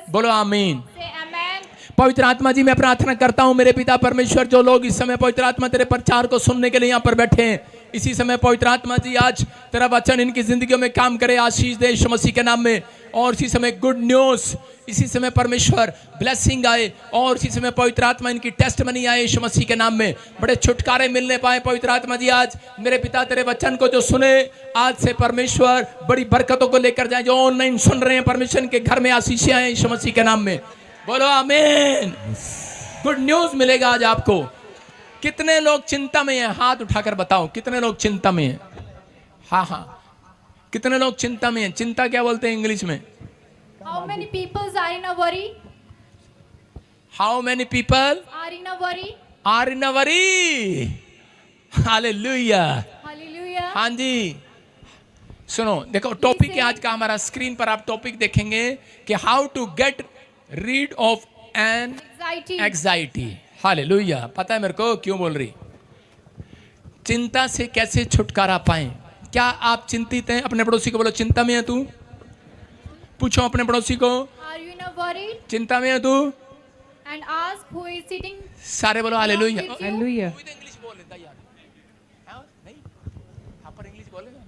Jesus. बोलो आमीन। Say amen. पवित्र आत्मा जी, मैं प्रार्थना करता हूँ मेरे पिता परमेश्वर, जो लोग इस समय पवित्र आत्मा तेरे प्रचार को सुनने के लिए यहाँ पर बैठे हैं, इसी समय पवित्र आत्मा जी आज तेरा वचन इनकी जिंदगियों में काम करे, आशीष दे यीशु मसीह के नाम में। और इसी समय गुड न्यूज़, इसी समय परमेश्वर ब्लेसिंग आए, और इसी समय पवित्र आत्मा इनकी टेस्टमनी आए यीशु मसीह के नाम में, बड़े छुटकारे मिलने पाए। पवित्र आत्मा जी आज मेरे पिता तेरे वचन को जो सुने, आज से परमेश्वर बड़ी बरकतों को लेकर जाए। जो ऑनलाइन सुन रहे हैं, परमेश्वर के घर में आशीषें आए यीशु मसीह के नाम में। बोलो आमीन। गुड न्यूज़ मिलेगा आज आपको। कितने लोग चिंता में हैं? हाथ उठाकर बताओ, कितने लोग चिंता में हैं? हाँ हाँ, कितने लोग चिंता में हैं? चिंता क्या बोलते हैं इंग्लिश में? How many people are in a worry? How many people Are in a worry? Are in a worry? Hallelujah. Hallelujah. हाँ जी, सुनो, देखो टॉपिक है आज का हमारा। स्क्रीन पर आप टॉपिक देखेंगे कि how to get rid of an Anxiety. Anxiety. Hallelujah. पता है मेरे को क्यों बोल रही? चिंता से कैसे छुटकारा पाएं। क्या आप चिंतित हैं? अपने पड़ोसी को बोलो, चिंता में है तू? पूछो अपने पड़ोसी को, Are you in a worry? चिंता में है तू? And ask who is sitting. सारे बोलो हालेलुया। With you. हालेलुया। तू तो इंग्लिश बोल लेता यार। हाँ, नहीं, आप पर इंग्लिश बोले ना।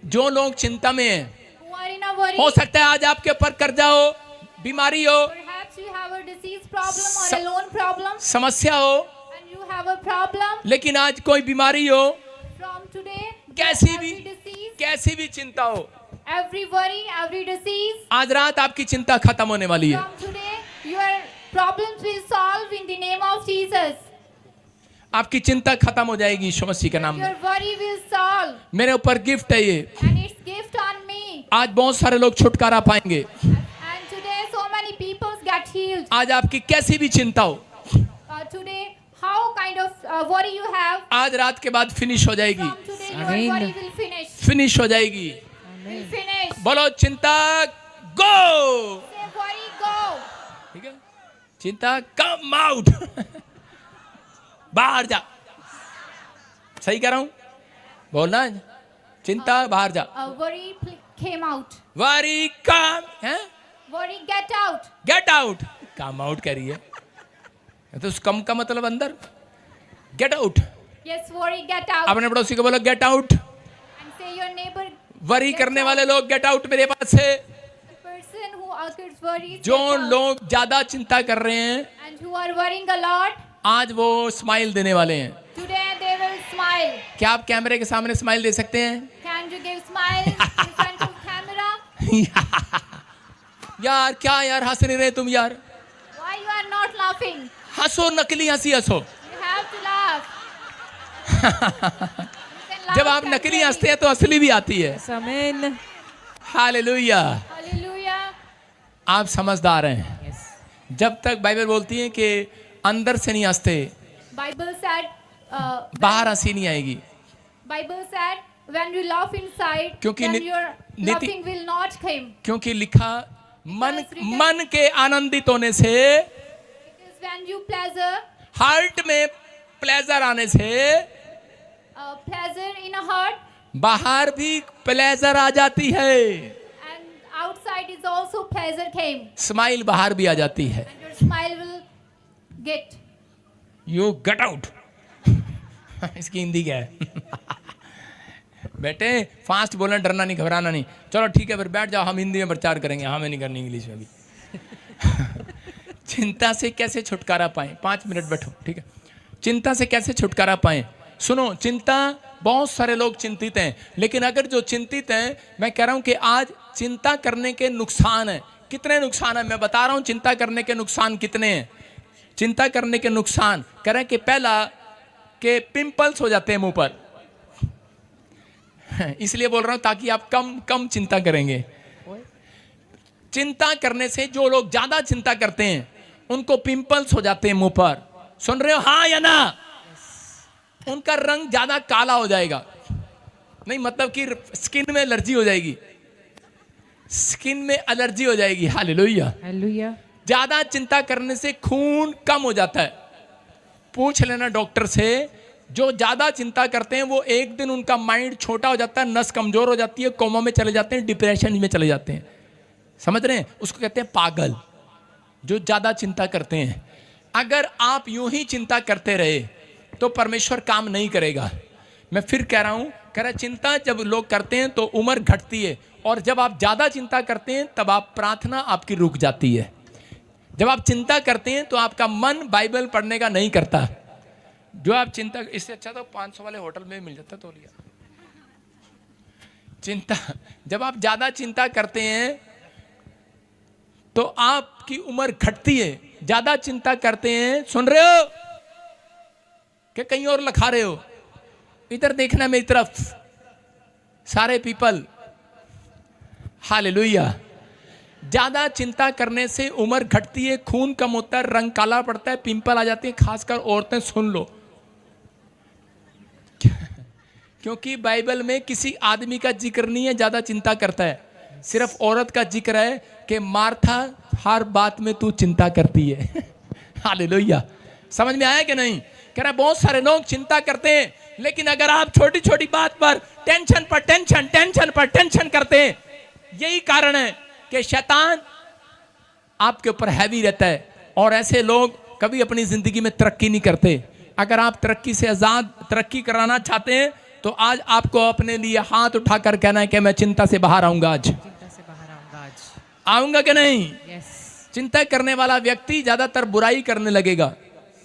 जो लोग चिंता में हैं, Who are in a worry? हो सकता है आज आपके ऊपर कर्जा हो, बीमारी हो, Perhaps you have a disease problem or a loan problem, समस्या हो, and you have a problem. लेकिन आज कोई बीमारी हो, From today, कैसी every भी disease, कैसी भी चिंता हो, every worry, every disease, आज रात आपकी चिंता खत्म होने वाली है। from today, your problems will solve in the name of Jesus. आपकी चिंता खत्म हो जाएगी यीशु मसीह के नाम में। Your worry will solve, मेरे ऊपर गिफ्ट है ये। and it's gift on me. आज बहुत सारे लोग छुटकारा पाएंगे। And today, so many people get healed. आज आपकी कैसी भी चिंता हो, Today, how kind of worry you have, आज रात के बाद फिनिश हो जाएगी, from today your Amen. worry will finish. Finish हो जाएगी। Will finish. बोलो चिंता गो। Say worry, go. ठीक है, चिंता कम आउट। बाहर जा। सही कह रहा हूं? बोलना, चिंता बाहर जा। Worry came out. वरी कम है, Worry get out. Get out. Come out करिए तो उस कम का मतलब अंदर, get out. Yes, worry get out. अपने पड़ोसी को बोलो get out. And say your neighbor, worry करने वाले लोग गेट आउट मेरे पास से। the person who occurs worries, जो get out. लोग ज्यादा चिंता कर रहे हैं, And who are worrying a lot, आज वो स्माइल देने वाले हैं। today they will smile. क्या आप कैमरे के सामने स्माइल दे सकते हैं? Can you give smile in front of camera? यार क्या यार, हंस नहीं रहे तुम यार? Why you are not laughing? हंसो, नकली हंसी हंसो। You have to laugh. You can laugh जब आप नकली temporarily. हंसते हैं तो असली भी आती है। आमीन। हालेलुया। Hallelujah. आप समझदार हैं। जब तक बाइबल बोलती है कि अंदर से नहीं हंसते, Bible said, बाहर हंसी नहीं आएगी। Bible said, when you laugh inside, क्योंकि then नि- your नीति- laughing will not come. क्योंकि लिखा मन के आनंदित होने से, Because when you pleasure, heart में प्लेजर आने से pleasure in a heart, बाहर भी प्लेजर आ जाती है। and outside is also pleasure came, smile बाहर भी आ जाती है। and your smile will get. You get out. इसकी हिंदी क्या है? बेटे फास्ट बोलना, डरना नहीं, घबराना नहीं। चलो ठीक है, फिर बैठ जाओ, हम हिंदी में प्रचार करेंगे। हमें नहीं करनी इंग्लिश में भी। चिंता से कैसे छुटकारा पाएं? 5 मिनट बैठो, ठीक है। चिंता से कैसे छुटकारा पाएं? सुनो, चिंता, बहुत सारे लोग चिंतित हैं, लेकिन अगर जो चिंतित हैं, मैं कह रहा हूं कि आज चिंता करने के नुकसान हैं। कितने नुकसान हैं मैं बता रहा हूं। चिंता करने के नुकसान कितने हैं? चिंता करने के नुकसान कह रहे हैं कि पहला कि पिंपल्स हो जाते हैं मुंह पर। इसलिए बोल रहा हूं ताकि आप कम चिंता करेंगे। चिंता करने से जो लोग ज्यादा चिंता करते हैं उनको पिंपल्स हो जाते हैं मुंह पर। सुन रहे हो? हाँ या ना? उनका रंग ज्यादा काला हो जाएगा। नहीं मतलब कि स्किन में एलर्जी हो जाएगी, स्किन में एलर्जी हो जाएगी। हालेलुया। हालेलुया। ज्यादा चिंता करने से खून कम हो जाता है। पूछ लेना डॉक्टर से, जो ज्यादा चिंता करते हैं वो एक दिन उनका माइंड छोटा हो जाता है, नस कमजोर हो जाती है, कोमा में चले जाते हैं, डिप्रेशन में चले जाते हैं। समझ रहे हैं? उसको कहते हैं पागल, जो ज्यादा चिंता करते हैं। अगर आप यूं ही चिंता करते रहे तो परमेश्वर काम नहीं करेगा। मैं फिर कह रहा हूं, कह रहा चिंता जब लोग करते हैं तो उम्र घटती है, और जब आप ज्यादा चिंता करते हैं तब आप प्रार्थना आपकी रुक जाती है। जब आप चिंता करते हैं तो आपका मन बाइबल पढ़ने का नहीं करता। जो आप चिंता, इससे अच्छा तो 500 वाले होटल में मिल जाता तौलिया। चिंता, जब आप ज्यादा चिंता करते हैं तो आपकी उम्र घटती है। ज्यादा चिंता करते हैं, सुन रहे हो कि कहीं और लखा रहे हो? इधर देखना मेरी तरफ, सारे पीपल, हालेलुया। ज्यादा चिंता करने से उम्र घटती है, खून कम होता है, रंग काला पड़ता है, पिंपल आ जाते हैं, खासकर औरतें सुन लो। क्योंकि बाइबल में किसी आदमी का जिक्र नहीं है ज्यादा चिंता करता है, सिर्फ औरत का जिक्र है कि मार्था हर बात में तू चिंता करती है। हालेलुया। समझ में आया कि नहीं? कह रहा बहुत सारे लोग चिंता करते हैं, लेकिन अगर आप छोटी छोटी बात पर टेंशन पर टेंशन, टेंशन पर टेंशन करते हैं, यही कारण है कि शैतान आपके ऊपर हैवी रहता है। और ऐसे लोग कभी अपनी जिंदगी में तरक्की नहीं करते। अगर आप तरक्की से आजाद तरक्की कराना चाहते हैं तो आज आपको अपने लिए हाथ उठाकर कहना है कि मैं चिंता से बाहर आऊंगा आज। चिंता से बाहर आऊंगा आज। आऊंगा कि नहीं? यस। चिंता करने वाला व्यक्ति ज्यादातर बुराई करने लगेगा।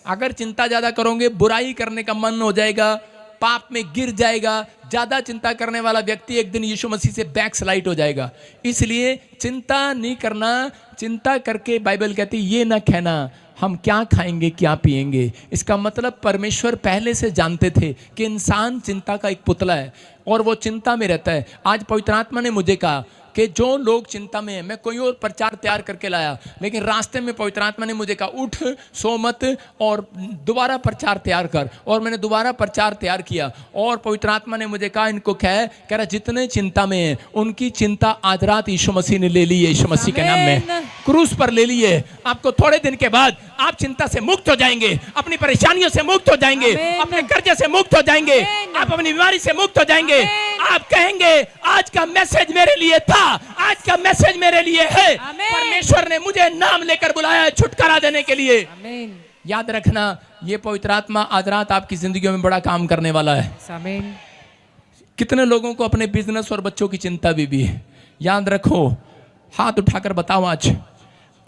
अगर चिंता ज्यादा करोगे, बुराई करने का मन हो जाएगा, पाप में गिर जाएगा। ज्यादा चिंता करने वाला व्यक्ति एक दिन यीशु मसीह से बैकस्लाइड हो जाएगा। इसलिए चिंता नहीं करना। चिंता करके बाइबल कहती है ये ना कहना हम क्या खाएंगे क्या पिएंगे। इसका मतलब परमेश्वर पहले से जानते थे कि इंसान चिंता का एक पुतला है और वो चिंता में रहता है। आज पवित्र आत्मा ने मुझे कहा कि जो लोग चिंता में हैं, मैं कोई और प्रचार तैयार करके लाया, लेकिन रास्ते में पवित्र आत्मा ने मुझे कहा उठ, सो मत और दोबारा प्रचार तैयार कर। और मैंने दोबारा प्रचार तैयार किया और पवित्र आत्मा ने मुझे कहा इनको कह रहा जितने चिंता में हैं उनकी चिंता आज रात यीशु मसीह ने ले ली है। यीशु मसीह के नाम में क्रूस पर ले ली है। आपको थोड़े दिन के बाद आप चिंता से मुक्त हो जाएंगे, अपनी परेशानियों से मुक्त हो जाएंगे, अपने कर्जे से मुक्त हो जाएंगे, आप अपनी बीमारी से मुक्त हो जाएंगे। आप कहेंगे आज का मैसेज मेरे लिए था, आज का मैसेज मेरे लिए है। परमेश्वर ने मुझे नाम लेकर बुलाया है छुटकारा देने के लिए। याद रखना, ये पवित्र आत्मा आज रात आपकी जिंदगी में बड़ा काम करने वाला है। कितने लोगों को अपने बिजनेस और बच्चों की चिंता भी है? याद रखो, हाथ उठाकर बताओ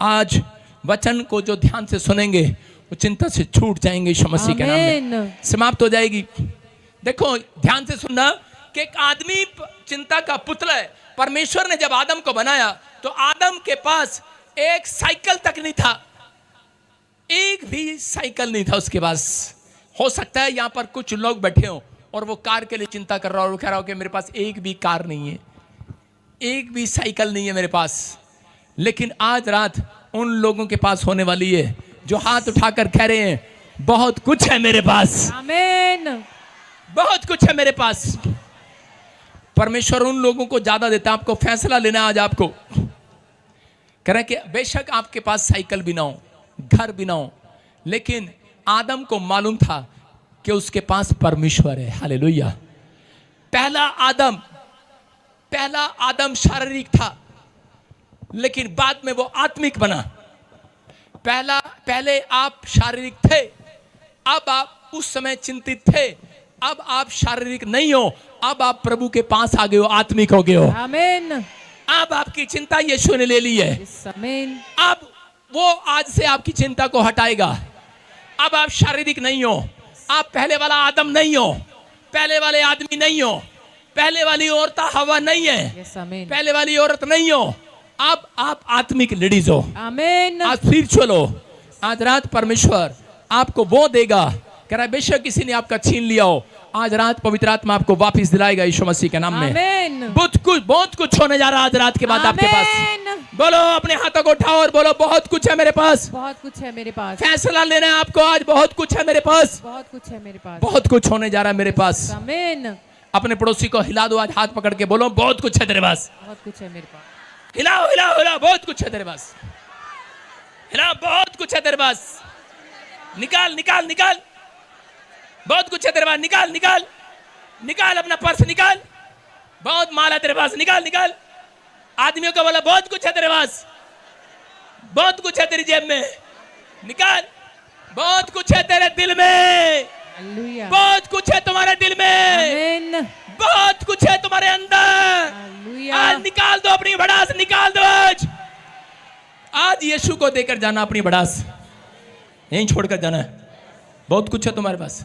आज वचन को जो ध्यान से सुनेंगे वो चिंता से छूट जाएंगे। यीशु मसीह के नाम में समाप्त हो जाएगी। देखो ध्यान से सुनना कि एक आदमी चिंता का पुतला है। परमेश्वर ने जब आदम को बनाया तो आदम के पास एक साइकिल तक नहीं था, एक भी साइकिल नहीं था उसके पास। हो सकता है यहां पर कुछ लोग बैठे हो और वो कार के लिए चिंता कर रहा हो और कह रहा हो कि मेरे पास एक भी कार नहीं है, एक भी साइकिल नहीं है मेरे पास। लेकिन आज रात उन लोगों के पास होने वाली है जो हाथ उठाकर कह रहे हैं बहुत कुछ है मेरे पास। आमीन। बहुत कुछ है मेरे पास। परमेश्वर उन लोगों को ज्यादा देता है। आपको फैसला लेना आज आपको। कह रहे कि बेशक आपके पास साइकिल भी ना हो, घर भी ना हो, लेकिन आदम को मालूम था कि उसके पास परमेश्वर है। हालेलुया। पहला आदम शारीरिक था, लेकिन बाद में वो आत्मिक बना। पहले आप शारीरिक थे, अब आप उस समय चिंतित थे, अब आप शारीरिक नहीं हो, अब आप प्रभु के पास आ गए हो, आत्मिक हो गए हो। आमीन। अब आपकी चिंता यीशु ने ले ली है। आमीन। अब वो आज से आपकी चिंता को हटाएगा। अब आप शारीरिक नहीं हो, आप पहले वाला आदम नहीं हो, पहले वाले आदमी नहीं हो, पहले वाली औरत हवा नहीं है, पहले वाली औरत नहीं हो। अब आप आत्मिक लेडीज हो। आमीन। आज स्पिरिचुअल हो। आज रात परमेश्वर आपको वो देगा। कह रहा है बेशक किसी ने आपका छीन लिया हो, आज रात पवित्र आत्मा आपको वापस दिलाएगा यीशु मसीह के नाम में। बहुत कुछ होने जा रहा है आज रात के बाद आपके पास। बोलो, अपने हाथों को उठाओ और बोलो बहुत कुछ है मेरे पास। बहुत कुछ है मेरे पास। फैसला लेना है आपको आज। बहुत कुछ है मेरे पास। बहुत कुछ है मेरे पास। बहुत कुछ होने जा रहा है मेरे पास। आमीन। अपने पड़ोसी को हिला दो आज, हाथ पकड़ के बोलो बहुत कुछ है तेरे पास। बहुत कुछ है मेरे पास। हिलाओ हिलाओ हिलाओ, बहुत कुछ है तेरे पास। हिलाओ, बहुत कुछ है तेरे पास। निकाल निकाल निकाल, बहुत कुछ है तेरे पास। निकाल निकाल निकाल, अपना पर्स निकाल, बहुत माल है तेरे पास। निकाल निकाल आदमियों को बोला बहुत कुछ है तेरे पास, बहुत कुछ है तेरी जेब में, निकाल। बहुत कुछ है तेरे दिल में, हालेलुया, बहुत कुछ है तुम्हारे दिल में, आमीन, बहुत कुछ है तुम्हारे अंदर। हालेलुया, आज निकाल दो अपनी भड़ास, निकाल दो आज यीशु को देकर जाना अपनी भड़ास, यहीं छोड़कर जाना है। बहुत कुछ है तुम्हारे पास,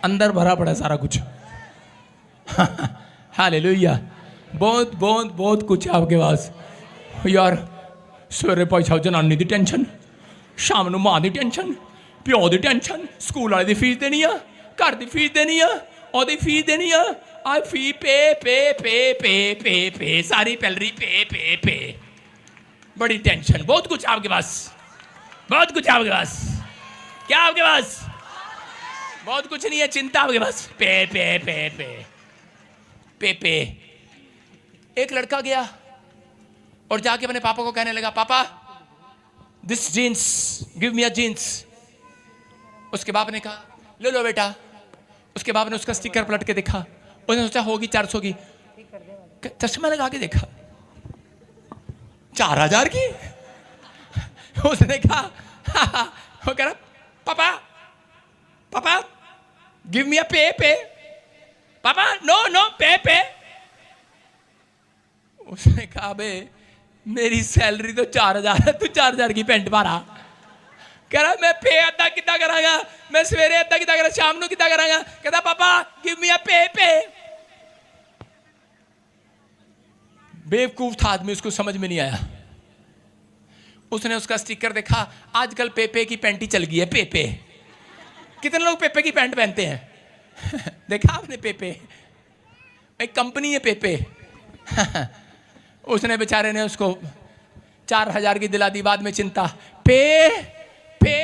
अंदर भरा पड़ा है सारा कुछ। हालेलुया, बहुत बहुत बहुत कुछ है आपके पास यार। सवेरे पैसा जनानी दी टेंशन, शाम ਨੂੰ मां दी टेंशन, प्यो दी टेंशन, स्कूल वाले दी फीस देनी है, घर दी फीस देनी है, ओदी फीस देनी है, आ फी पे पे पे पे पे पे सारी पैलरी पे पे पे, बड़ी टेंशन। बहुत कुछ आपके पास, बहुत कुछ आपके पास। क्या आपके पास? बहुत कुछ नहीं है, चिंता आपके पास। पे पे पे पे पे पे। एक लड़का गया और जाके अपने पापा को कहने लगा, पापा this jeans, give me a jeans. उसके बाप ने कहा ले लो बेटा। उसके बाप ने उसका स्टिकर पलट के देखा, उसने सोचा होगी 400 की, चश्मा लगा के देखा 4000 की। उसने कहा वो कह रहा पापा पापा गिव मी अ पे पे, पापा नो नो पे पे। उसने कहा बे मेरी सैलरी तो 4000 है, तू 4000 की पेंट मारा। कह रहा मैं पे अद्धा कितना करांगा, मैं सवेरे अद्धा कितना करा, शाम ਨੂੰ कितना करांगा। कहता पापा गिव मी अ पे पे। बेवकूफ था आदमी, उसको समझ में नहीं आया। उसने उसका स्टिकर देखा, आजकल पेपे की पैंट ही चल गई है। पेपे, कितने लोग पेपे की पैंट पहनते हैं? देखा आपने पेपे? एक कंपनी है पेपे। उसने बेचारे ने उसको 4000 की दिला दी, बाद में चिंता। पे पे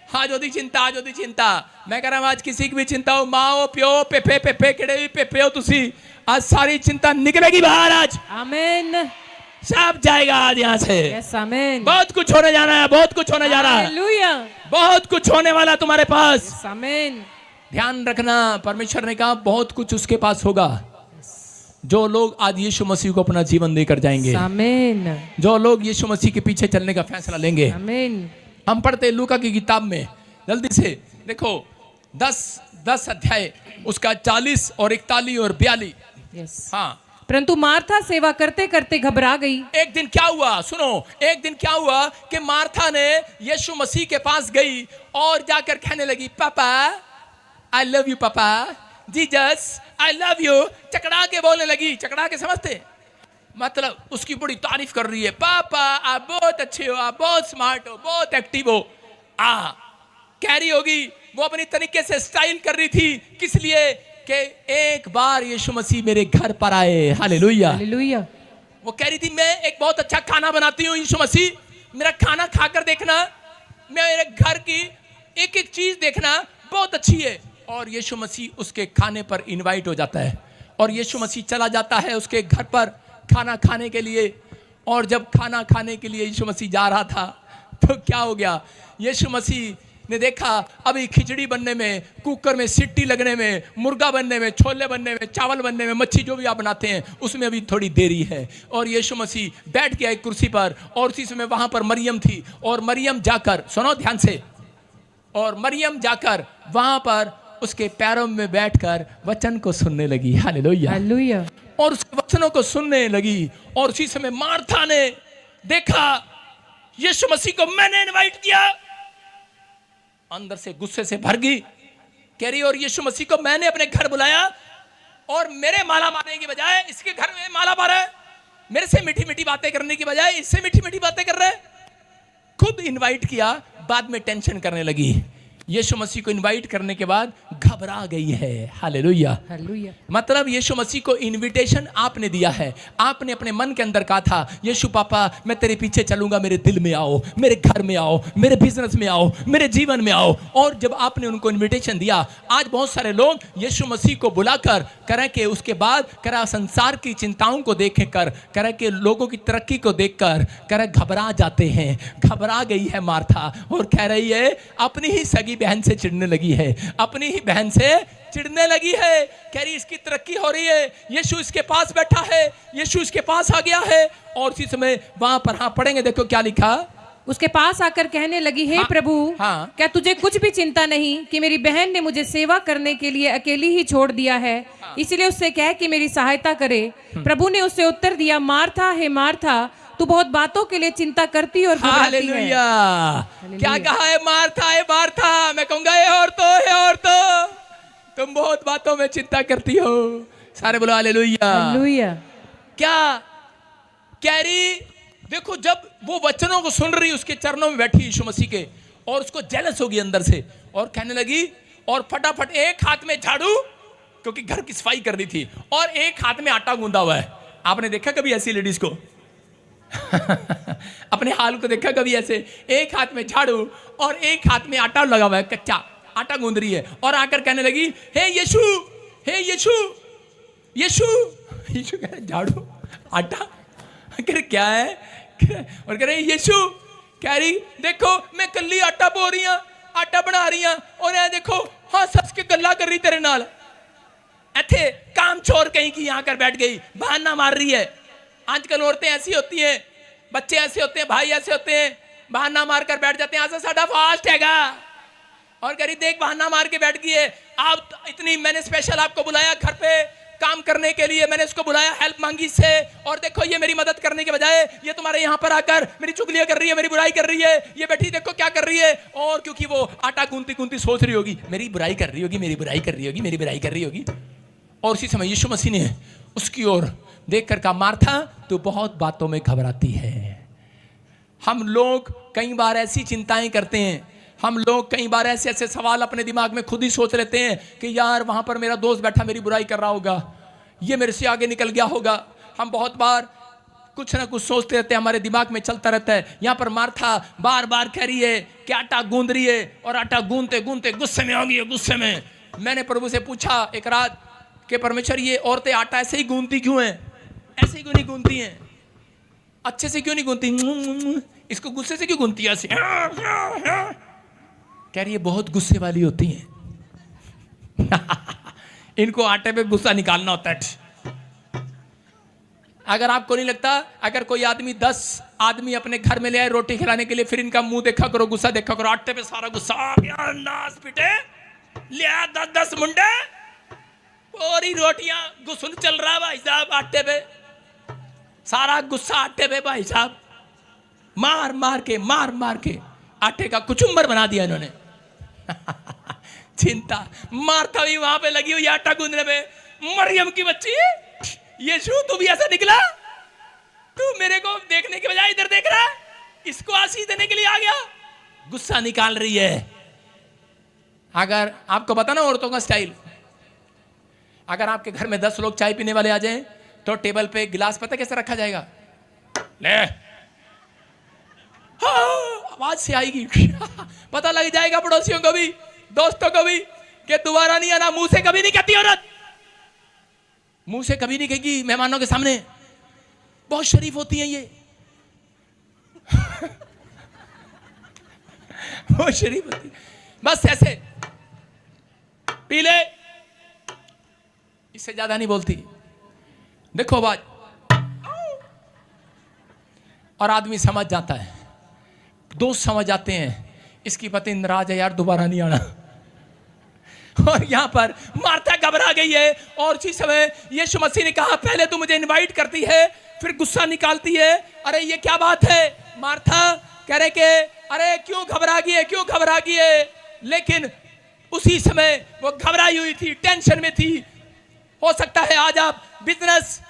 आज होती चिंता, आज होती चिंता। मैं कह रहा हूं आज किसी की भी चिंता हो, माँ हो, प्यो, पेपे पेपे केड़े भी पेपे हो तुसी, आज सारी चिंता निकलेगी बाहर। आज आमीन, सब जाएगा आज यहाँ से। यस आमीन, बहुत कुछ होने जाना है, बहुत कुछ होने जा रहा है, हालेलुया, बहुत कुछ होने वाला है तुम्हारे पास। यस आमीन, ध्यान रखना, परमेश्वर ने कहा बहुत कुछ उसके पास होगा। जो लोग आज यीशु मसीह को अपना जीवन देकर जाएंगे, आमीन, जो लोग यीशु मसीह के पीछे चलने का फैसला लेंगे। आमीन। हम पढ़ते हैं लूका की किताब में, जल्दी से देखो 10 अध्याय, उसका 40 और 41 और 42। यस। हाँ, परंतु मार्था सेवा करते करते घबरा गई। एक दिन क्या हुआ सुनो, एक दिन क्या हुआ कि मार्था ने यीशु मसीह के पास गई और जाकर कहने लगी, पापा आई लव यू, पापा जीसस आई लव यू। चकड़ा के बोलने लगी। चकड़ा के समझते मतलब उसकी बड़ी तारीफ कर रही है, पापा आप बहुत अच्छे हो, आप बहुत स्मार्ट हो, बहुत एक्टिव हो। कह रही होगी, वो अपनी तरीके से स्टाइल कर रही थी, किस लिए कि एक बार यीशु मसीह मेरे घर पर आए। हालेलुया, हालेलुया, वो कह रही थी मैं एक बहुत अच्छा खाना बनाती हूँ, यीशु मसीह मेरा खाना खाकर देखना, मेरे घर की एक एक चीज देखना बहुत अच्छी है। और यीशु मसीह उसके खाने पर इनवाइट हो जाता है और यीशु मसीह चला जाता है उसके घर पर खाना खाने के लिए। और जब खाना खाने के लिए यीशु मसीह जा रहा था तो क्या हो गया, यीशु मसीह ने देखा अभी खिचड़ी बनने में, कुकर में सीटी लगने में, मुर्गा बनने में, छोले बनने में, चावल बनने में, मच्छी जो भी आप बनाते हैं उसमें अभी थोड़ी देरी है। और यीशु मसीह बैठ गया एक कुर्सी पर और उसी समय वहां पर मरियम थी। और मरियम जाकर, सुनो ध्यान से, और मरियम जाकर वहां पर उसके पैरों में बैठकर वचन को सुनने लगी। हालेलुया, हालेलुया, और उसके वचनों को सुनने लगी। और उसी समय मार्था ने देखा यीशु मसीह को मैंने इनवाइट किया, अंदर से गुस्से से भर गई। कह रही और यीशु मसीह को मैंने अपने घर बुलाया और मेरे माला मारने की बजाय इसके घर में माला मारा है, मेरे से मीठी मीठी बातें करने की बजाय इससे मीठी मीठी बातें कर रहे हैं। खुद इनवाइट किया, बाद में टेंशन करने लगी। यीशु मसीह को इनवाइट करने के बाद घबरा गई है। हालेलुया, हालेलुया, मतलब यीशु मसीह को इनविटेशन आपने दिया है। आपने अपने मन के अंदर कहा था, यीशु पापा मैं तेरे पीछे चलूंगा, मेरे दिल में आओ, मेरे घर में आओ, मेरे बिजनेस में आओ, मेरे जीवन में आओ। और जब आपने उनको इनविटेशन दिया, आज बहुत सारे लोग यीशु मसीह को बुलाकर करें कि उसके बाद करा संसार की चिंताओं को देख कर, करें कि लोगों की तरक्की को देखकर करें घबरा जाते हैं। घबरा गई है मार्था और कह रही है, अपनी ही सगी बहन से चिढ़ने लगी है, अपनी ही बहन से चिढ़ने लगी है, कह रही इसकी तरक्की हो रही है, यीशु इसके पास बैठा है, यीशु इसके पास आ गया है। और उसी समय वहां पर, हाँ पढ़ेंगे, देखो क्या लिखा। उसके पास आकर कहने लगी, हे प्रभु, हाँ। क्या तुझे कुछ भी चिंता नहीं कि मेरी बहन ने मुझे सेवा करने के लिए अकेली ही छोड़ दिया है? इसलिए उससे कह कि मेरी सहायता करे। प्रभु ने उससे उत्तर दिया, मार्था, हे मार्था, तू बहुत बातों के लिए चिंता करती और घबराती है। हालेलुया। क्या कहा है? मार्था, है मार्था। मैं कहूंगा हे औरतों, तुम बहुत बातों में चिंता करती हो। सारे बोलो हालेलुया। हालेलुया। क्या कह रही? देखो, जब वो वचनों को सुन रही, उसके चरणों में बैठी यीशु मसीह के, और उसको जेलस होगी अंदर से, और कहने लगी, और फटाफट एक हाथ में झाड़ू, क्योंकि घर की सफाई करनी थी, और एक हाथ में आटा गूंदा हुआ है। आपने देखा कभी ऐसी लेडीज को? अपने हाल को देखा कभी ऐसे? एक हाथ में झाड़ू और एक हाथ में आटा लगा हुआ है, कच्चा आटा गूंद रही है, और आकर कहने लगी, हे यीशु, हे यीशु, यीशु। यीशु कह रहे झाड़ू, आटा, कह रहे क्या है? और कह रहे यीशु, कह रही देखो मैं कल्ली आटा बो रही हूं, आटा बना रही हूं, और यह देखो हाँ सच के गल्ला कर रही तेरे नाल। ऐथे काम छोड़ कहीं की यहाँ कर बैठ गई, बहाना मार रही है। आजकल औरतें ऐसी होती हैं, बच्चे ऐसे होते हैं, भाई ऐसे होते हैं, बहाना मार कर बैठ जाते हैं, आज साडा फास्ट हैगा, और कह रही देख बहाना मार के बैठ गई है। आप इतनी, मैंने स्पेशल आपको बुलाया घर पे काम करने के लिए, मैंने इसको बुलाया, हेल्प मांगी इससे, और देखो ये मेरी मदद करने के बजाय ये तुम्हारे यहाँ पर आकर मेरी चुगलियां कर रही है, मेरी बुराई कर रही है। ये बैठी देखो क्या कर रही है, और क्योंकि वो आटा गूंथती गूंथती सोच रही होगी मेरी बुराई कर रही होगी, मेरी बुराई कर रही होगी, मेरी बुराई कर रही होगी। और उसी समय यीशु मसीह ने उसकी ओर देखकर कहा, मार्था तू बहुत बातों में घबराती है। हम लोग कई बार ऐसी चिंताएं करते हैं, हम लोग कई बार ऐसे ऐसे सवाल अपने दिमाग में खुद ही सोच लेते हैं कि यार वहां पर मेरा दोस्त बैठा मेरी बुराई कर रहा होगा, ये मेरे से आगे निकल गया होगा। हम बहुत बार कुछ ना कुछ सोचते रहते हैं, हमारे दिमाग में चलता रहता है। यहाँ पर मार्था बार बार कह रही है कि आटा गूंद रही है, और आटा गूंदते गूंदते गुस्से में आ गई है, गुस्से में। मैंने प्रभु से पूछा एक रात कि परमेश्वर ये औरतें आटा ऐसे ही गूंदती क्यों हैं? ऐसे ही क्यों नहीं गूंदती हैं? अच्छे से क्यों नहीं गूंदती? इसको गुस्से से क्यों गूंदती है ऐसे? कह रही है बहुत गुस्से वाली होती हैं। इनको आटे पे गुस्सा निकालना होता है। अगर आपको नहीं लगता, अगर कोई आदमी 10 आदमी अपने घर में ले आए रोटी खिलाने के लिए, फिर इनका मुंह देखा करो, गुस्सा देखा करो, आटे पे सारा गुस्सा आ गया, नाच पिटे, लिया 10 मुंडे, पूरी रोटियां गुस्सा चल रहा है भाई साहब, आटे पे सारा गुस्सा, आटे पे भाई साहब मार मार के आटे का कुचुम्बर बना दिया इन्होंने। चिंता। मार्था भी वहां पे लगी हुई आटा गूंदने में। मरियम की बच्ची, यीशु तू भी ऐसा निकला? तू मेरे को देखने के बजाय इधर देख रहा है, इसको आशीष देने के लिए आ गया, गुस्सा निकाल रही है। अगर आपको पता ना औरतों का स्टाइल, अगर आपके घर में 10 लोग चाय पीने वाले आ जाएं तो टेबल पे गिलास पता कैसे रखा जाएगा? ले, हाँ, आवाज से आएगी। पता लग जाएगा पड़ोसियों को भी, दोस्तों को भी कि दोबारा नहीं आना। मुंह से कभी नहीं कहती औरत, मुंह से कभी नहीं कहेगी मेहमानों के सामने। बहुत शरीफ होती हैं ये। बहुत शरीफ होती, बस ऐसे पी ले, इससे ज्यादा नहीं बोलती। देखो आवाज, और आदमी समझ जाता है, दोस्त समझ जाते हैं इसकी पति नाराज है यार, दोबारा नहीं आना। और यहां पर मार्था घबरा गई है, और उसी समय यीशु मसीह ने कहा पहले तू मुझे इनवाइट करती है, फिर गुस्सा निकालती है। अरे ये क्या बात है? मार्था कह रहे कि अरे क्यों घबरा गई है, क्यों घबरा गई है? लेकिन उसी समय वो घबराई हुई थी, टेंशन में थी। हो सकता है आज आप बिजनेस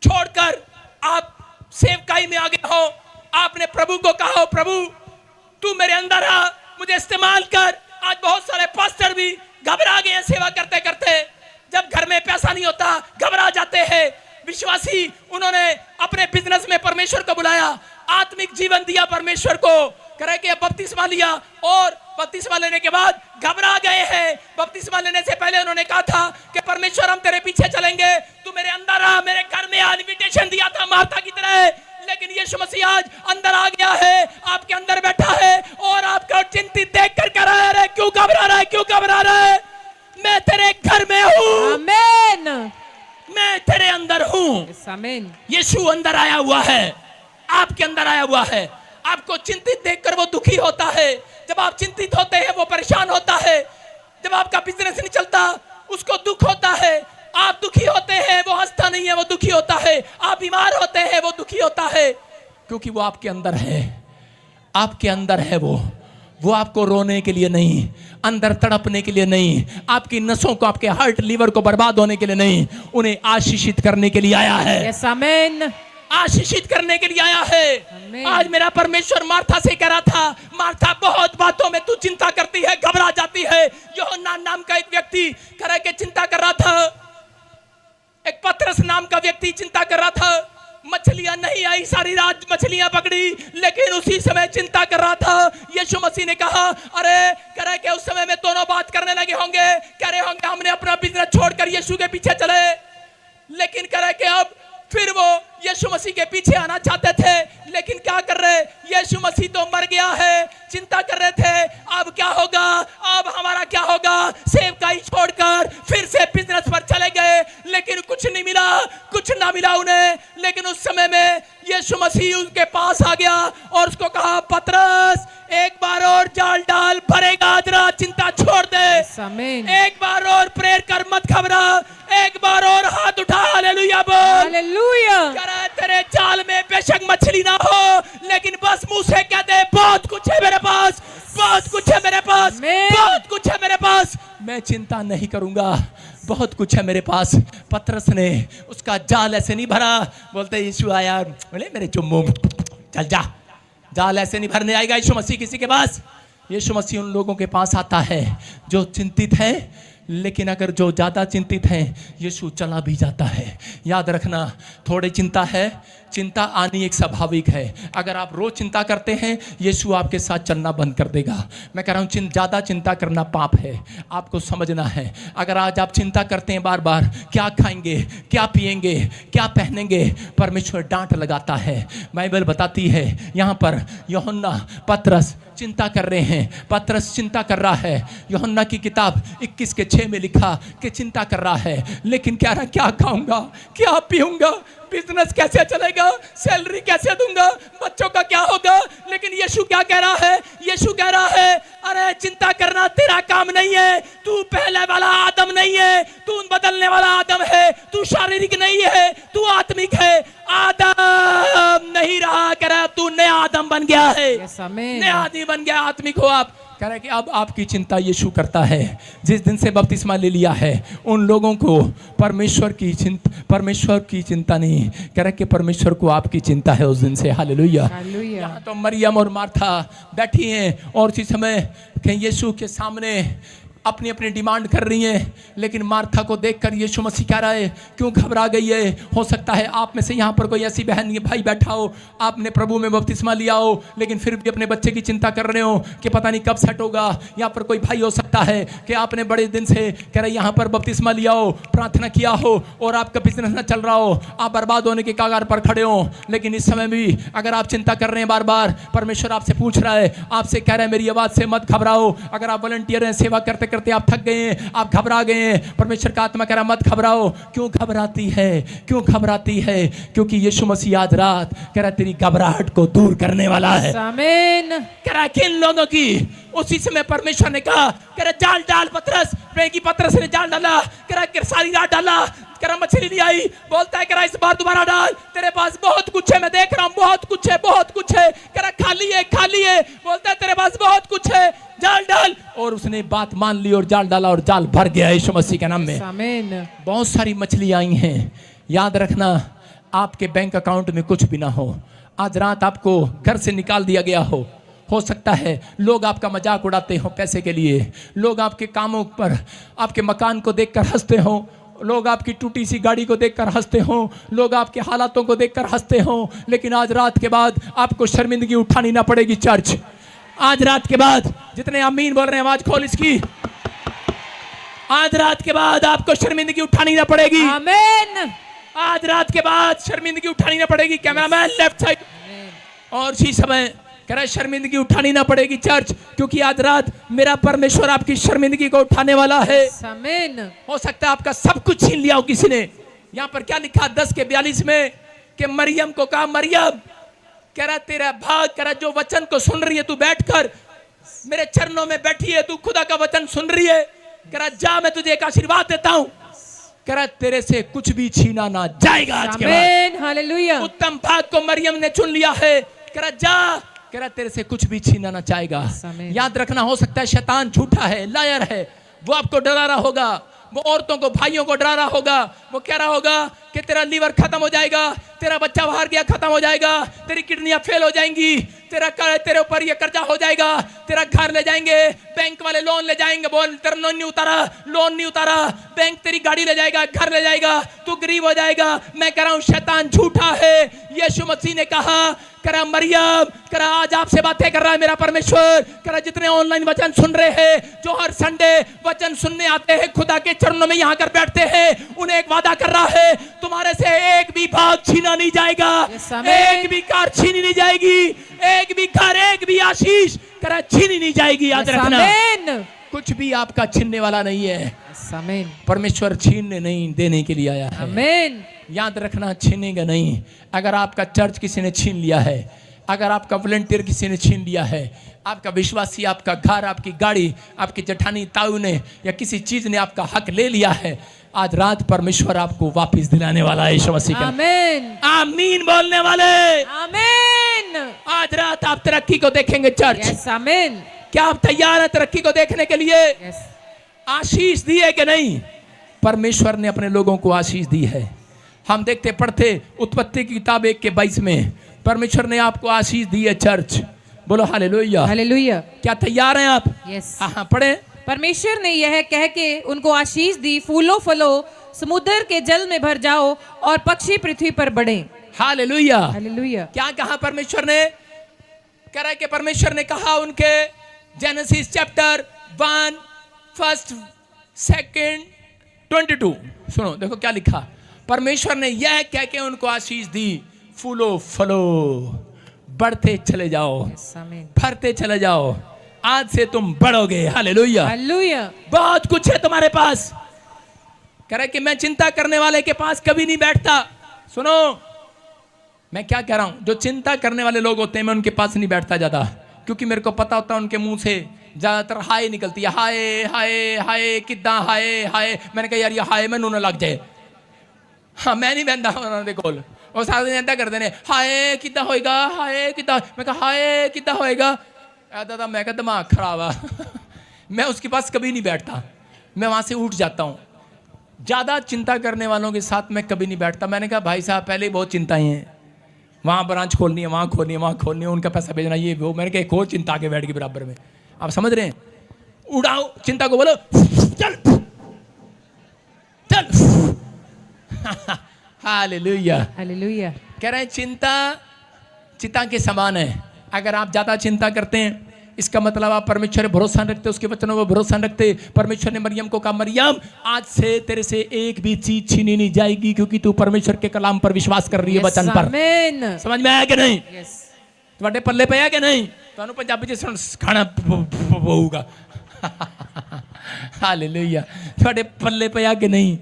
छोड़कर आप सेवकाई में आ गए हो, आपने प्रभु को कहा हो प्रभु तू मेरे अंदर आ, मुझे इस्तेमाल कर। आज बहुत सारे पास्टर भी घबरा गए हैं सेवा करते करते। जब घर में पैसा नहीं होता घबरा जाते हैं। विश्वासी, उन्होंने अपने बिजनेस में परमेश्वर को बुलाया, आत्मिक जीवन दिया परमेश्वर को, करे कि बपतिस्मा लिया, और बपतिस्मा लेने के बाद घबरा गए हैं। बपतिस्मा लेने से पहले उन्होंने कहा था कि परमेश्वर हम तेरे पीछे चलेंगे, तू मेरे अंदर आ, मेरे घर में आ। इन्विटेशन दिया था मार्था की तरह। लेकिन यीशु मसीह आज अंदर आ गया है, आपके अंदर बैठा है, और आपको चिंतित देख कर कह रहा है क्यों घबरा रहा है, क्यों घबरा रहा है? मैं अंदर मैं हूँ, आमेन। मैं तेरे अंदर हूँ। यस, आमेन। यीशु अंदर आया हुआ है, आपके अंदर आया हुआ है। आपको चिंतित देखकर वो दुखी होता है। जब आप चिंतित होते हैं वो परेशान होता है। जब आपका बिजनेस नहीं चलता उसको दुख होता है। आप दुखी होते हैं वो हंसता नहीं है, वो दुखी होता है। आप बीमार होते हैं वो दुखी होता है, क्योंकि वो आपके अंदर है, आपके अंदर है। वो आपको रोने के लिए नहीं, अंदर तड़पने के लिए नहीं, आपकी नसों को, आपके हार्ट लीवर को बर्बाद होने के लिए नहीं, उन्हें आशीषित करने के लिए आया है। यस, आमेन। आशीषित करने के लिए आया है। आमीन। आज मेरा परमेश्वर मार्था से कह रहा था, मार्था बहुत बातों में तू चिंता करती है, घबरा जाती है। यूहन्ना नाम का एक व्यक्ति करके के चिंता कर रहा था, एक पतरस नाम का व्यक्ति चिंता कर रहा था। मछलियां नहीं आई, सारी रात मछलियां पकड़ी, लेकिन उसी समय चिंता कर रहा था। यीशु मसीह ने कहा, अरे करे के उस समय में दोनों बात करने लगे होंगे, कह रहे होंगे हमने अपना बिजनेस छोड़कर यीशु के पीछे चले, लेकिन करे के अब फिर वो यीशु मसीह के पीछे आना चाहते थे, लेकिन क्या कर रहे, यीशु मसीह तो मर गया है। चिंता कर रहे थे अब क्या होगा, अब हमारा क्या होगा। सेवकाई छोड़कर फिर से बिजनेस पर चले गए, लेकिन कुछ नहीं मिला, कुछ ना मिला उन्हें। लेकिन उस समय में यीशु मसीह उनके पास आ गया और उसको कहा, पतरस एक बार और जाल डाल, भरेगा, जरा चिंता छोड़ दे। आमेन। एक बार और प्रेयर कर, मत घबरा, एक बार और हाथ उठा, हालेलुया बोल। हालेलुया। करे तेरे जाल में बेशक मछली ना हो, लेकिन बस मुंह से कह दे, बहुत कुछ है मेरे पास, बहुत कुछ है मेरे पास, आमीन। बहुत कुछ है मेरे पास, मैं चिंता नहीं करूंगा, बहुत कुछ है मेरे पास। पतरस ने उसका जाल ऐसे नहीं भरा, बोलते यीशु आया, बोले मेरे चुम्मू चल जा, जाल ऐसे नहीं भरने आएगा यीशु मसीह किसी के पास। यीशु मसीह उन लोगों के पास आता है जो चिंतित है, लेकिन अगर जो ज़्यादा चिंतित हैं, यीशु चला भी जाता है। याद रखना, थोड़ी चिंता है, चिंता आनी एक स्वाभाविक है। अगर आप रोज चिंता करते हैं, यीशु आपके साथ चलना बंद कर देगा। मैं कह रहा हूँ ज़्यादा चिंता करना पाप है, आपको समझना है। अगर आज आप चिंता करते हैं बार बार, क्या खाएंगे, क्या पिएंगे, क्या पहनेंगे, परमेश्वर डांट लगाता है। बाइबल बताती है यहाँ पर, यूहन्ना पतरस चिंता कर रहे हैं, पतरस चिंता कर रहा है। यूहन्ना की किताब 21:6 में लिखा कि चिंता कर रहा है, लेकिन कह रहा क्या खाऊंगा, क्या पीऊंगा, बिजनेस कैसे चलेगा, सैलरी कैसे दूंगा, बच्चों का क्या होगा। लेकिन यीशु क्या कह रहा है, यीशु कह रहा है, अरे चिंता करना तेरा काम नहीं है, तू पहले वाला आदम नहीं है, तू बदलने वाला आदम है, तू शारीरिक नहीं है, तू आत्मिक है। आदम नहीं रहा, कह रहा तू नया आदम बन गया है, यस, आमीन। नया आदमी बन गया, आत्मिक हो आप। कह रहा है कि अब आपकी चिंता यीशु करता है। जिस दिन से बपतिस्मा ले लिया है, उन लोगों को परमेश्वर की चिंता नहीं, कह रहा है कि परमेश्वर को आपकी चिंता है उस दिन से। हालेलुया। हालेलुया। यहाँ तो मरियम और मार्था बैठी हैं और उसी समय यीशु के सामने अपनी अपनी डिमांड कर रही हैं, लेकिन मार्था को देखकर यीशु मसीह कह रहा है, क्यों घबरा गई है। हो सकता है आप में से यहाँ पर कोई ऐसी बहन या भाई बैठा हो, आपने प्रभु में बपतिस्मा लिया हो, लेकिन फिर भी अपने बच्चे की चिंता कर रहे हो कि पता नहीं कब सेट होगा। यहाँ पर कोई भाई हो सकता है कि आपने बड़े दिन से कह रहे यहाँ पर बपतिस्मा लिया हो, प्रार्थना किया हो और आपका बिजनेस ना चल रहा हो, आप बर्बाद होने के कगार पर खड़े हो। लेकिन इस समय भी अगर आप चिंता कर रहे हैं बार बार, परमेश्वर आपसे पूछ रहा है, आपसे कह रहा है मेरी आवाज़ से मत घबराओ। अगर आप वॉलंटियर हैं, सेवा करते करते आप थक गए हैं, आप घबरा गए हैं, परमेश्वर का आत्मा कह रहा मत घबराओ। क्यों घबराती है, क्यों घबराती है? क्योंकि यीशु मसीह आज रात कह रहा तेरी घबराहट को दूर करने वाला है। आमीन। कह रहा किन लोगों की? उसी समय परमेश्वर ने कहा, कह रहा जाल डाल पतरस। पतरस ने जाल डाला, कह रहा सारी रात डाला, कह रहा मछली नहीं आई। बोलता है कह रहा इस बार दोबारा डाल, तेरे पास बहुत कुछ है, मैं देख रहा हूँ बहुत कुछ है, बहुत कुछ है। कह रहा खाली है, खाली है। बोलता है तेरे पास बहुत कुछ है, जाल डाल। और उसने बात मान ली और जाल डाला और जाल भर गया यीशु मसीह के नाम में। आमीन। बहुत सारी मछली आई हैं। याद रखना, आपके बैंक अकाउंट में कुछ भी ना हो, आज रात आपको घर से निकाल दिया गया हो सकता है लोग आपका मजाक उड़ाते हो पैसे के लिए, लोग आपके कामों पर, आपके मकान को देखकर हंसते हो, लोग आपकी टूटी सी गाड़ी को देखकर हंसते हो, लोग आपके हालातों को देखकर हंसते हो। लेकिन आज रात के बाद आपको शर्मिंदगी उठानी ना पड़ेगी। चर्च, आज रात के बाद जितने आमीन बोल रहे हैं, आवाज खोल इसकी, आज रात के बाद आपको शर्मिंदगी उठानी ना पड़ेगी। आमीन। आज रात के बाद शर्मिंदगी उठानी ना पड़ेगी। Cameraman left side. और इसी समय कह रहा है शर्मिंदगी उठानी ना पड़ेगी चर्च, क्योंकि आज रात मेरा परमेश्वर आपकी शर्मिंदगी को उठाने वाला है। आमीन। हो सकता है आपका सब कुछ छीन लिया हो किसी ने। यहाँ पर क्या लिखा 10:42 में कि मरियम को कहा, मरियम कह रहा तेरा भाग, कह रहा जो वचन को सुन रही है तू बैठकर मेरे चरणों में बैठी है, तू खुदा का वचन सुन रही है, कह रहा जा मैं तुझे एक आशीर्वाद देता हूं, कह रहा तेरे से कुछ भी छीना ना जाएगा आज के बाद। आमीन। हालेलुया। उत्तम भाग को मरियम ने चुन लिया है, कह रहा जा, कह रहा तेरे से कुछ भी छीना ना जाएगा। आमीन। याद रखना, हो सकता है शैतान झूठा है, लायर है, वो आपको डरा रहा होगा, वो औरतों को भाइयों को डरा रहा होगा, वो कह रहा होगा कि तेरा लीवर खत्म हो जाएगा, तेरा बच्चा बाहर गया खत्म हो जाएगा, तेरी किडनियां फेल हो जाएंगी, तेरे ऊपर ये कर्जा हो जाएगा, तेरा घर ले जाएंगे, बैंक वाले लोन ले जाएंगे, बोल तेरा लोन नहीं उतारा, बैंक तेरी गाड़ी ले जाएगा, घर ले जाएगा, तू गरीब हो जाएगा। मैं कह रहा हूं शैतान झूठा है। यीशु मसीह ने कहा, करा मरियम, करा आज आपसे बातें कर रहा है मेरा परमेश्वर, करा जितने ऑनलाइन वचन सुन रहे हैं, जो हर संडे वचन सुनने आते हैं, खुदा के चरणों में यहाँ कर बैठते हैं, उन्हें एक वादा कर रहा है, तुम्हारे से एक भी भाग छीना नहीं जाएगा, एक भी कार छीनी नहीं जाएगी, एक भी घर, एक भी आशीष करा छीनी नहीं जाएगी। याद रखना, कुछ भी आपका छीनने वाला नहीं है। आमीन। परमेश्वर छीनने नहीं देने के लिए आया है। आमीन। याद रखना, छीनेगा नहीं। अगर आपका चर्च किसी ने छीन लिया है, अगर आपका वॉलंटियर किसी ने छीन लिया है, आपका विश्वासी, आपका घर, आपकी गाड़ी, आपकी जेठानी ताऊ ने या किसी चीज ने आपका हक ले लिया है, आज रात परमेश्वर आपको वापस दिलाने वाला है। यीशु मसीह का आमीन। आमीन बोलने वाले, आमीन। आज रात आप तरक्की को देखेंगे चर्च। यस। आमीन। क्या आप तैयार हैं तरक्की को देखने के लिए? यस। आशीष दी है कि नहीं? परमेश्वर ने अपने लोगों को आशीष दी है। हम देखते पढ़ते उत्पत्ति की किताब 1:22 में परमेश्वर ने आपको आशीष दी है चर्च। बोलो हालेलुया। हालेलुया। क्या तैयार हैं आप? यस। हाँ पढ़े। परमेश्वर ने यह कह के उनको आशीष दी, फूलो फलो, समुद्र के जल में भर जाओ और पक्षी पृथ्वी पर बढ़े। हालेलुया। हालेलुया। क्या कहा परमेश्वर ने? कह रहा है कि परमेश्वर ने कहा उनके जेनेसिस चैप्टर 1 1 2 22, सुनो देखो क्या लिखा। परमेश्वर ने यह कह के उनको आशीष दी, फूलो फलो, बढ़ते चले जाओ, आमीन। फरते चले जाओ, आज से तुम बढ़ोगे। हालेलुया। हालेलुया। बहुत कुछ है तुम्हारे पास। कह रहा है कि मैं चिंता करने वाले के पास कभी नहीं बैठता। सुनो मैं क्या कह रहा हूं, जो चिंता करने वाले लोग होते हैं मैं उनके पास नहीं बैठता ज्यादा, क्योंकि मेरे को पता होता है उनके मुंह से ज्यादातर हाय निकलती है, हाय हाय हाय किदा हाय हाय। मैंने कहा यार ये हाय मैनू ना लग जाए। हाँ मैं नहीं बहता उन्होंने कोल, और सारा दिन ऐसा करते हैं, हाय किदा होएगा, हाय किदा। मैं कहा हाय किदा होएगा, दादा मैं कहा दिमाग खराब है। मैं उसके पास कभी नहीं बैठता, मैं वहां से उठ जाता हूँ। ज्यादा चिंता करने वालों के साथ मैं कभी नहीं बैठता। मैंने कहा भाई साहब पहले ही बहुत चिंताएं हैं, वहाँ ब्रांच खोलनी है, वहाँ खोलनी है, वहाँ खोलनी है, उनका पैसा भेजना ये वो। मैंने कहा एक और चिंता के बैठ के बराबर में। आप समझ रहे हैं? उड़ाओ चिंता को, बोलो चल चल। हालेलुया। हालेलुया। कह रहे हैं चिंता चिता के समान है। अगर आप ज्यादा चिंता करते हैं इसका मतलब आप परमेश्वर पर भरोसा नहीं रखते, उसके वचनों पर भरोसा नहीं रखते। परमेश्वर ने मरियम को कहा, मरियम आज से तेरे से एक भी चीज छीनी नहीं जाएगी, क्योंकि तू परमेश्वर के कलाम पर विश्वास कर रही है, वचन पर। आमीन। समझ में आया कि नहीं? यस। तुम्हारे पल्ले पे आया कि नहीं? तो पंजाबी खाना होगा। हालेलुया। तुम्हारे पल्ले पे आया कि नहीं?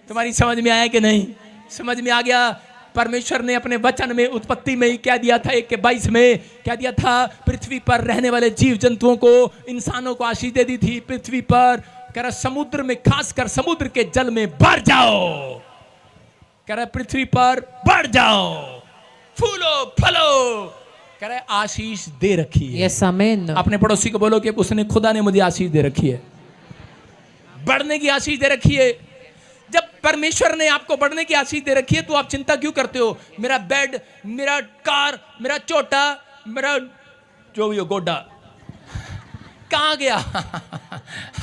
तुम्हारी समझ में आया कि नहीं? समझ में आ गया। परमेश्वर ने अपने वचन में उत्पत्ति में ही क्या दिया था, 1:22 में क्या दिया था, पृथ्वी पर रहने वाले जीव जंतुओं को, इंसानों को आशीष दे दी थी। पृथ्वी पर कह रहा समुद्र में, खासकर समुद्र के जल में बढ़ जाओ। कह रहा पृथ्वी पर बढ़ जाओ, फूलो फलो। कह रहा आशीष दे रखी है। यस। आमीन। अपने पड़ोसी को बोलो कि उसने, खुदा ने मुझे आशीष दे रखी है, बढ़ने की आशीष दे रखी है। जब परमेश्वर ने आपको बढ़ने की आशीष दे रखी है तो आप चिंता क्यों करते हो? मेरा बेड, मेरा कार, मेरा चोटा, मेरा जो भी हो गोडा कहाँ गया?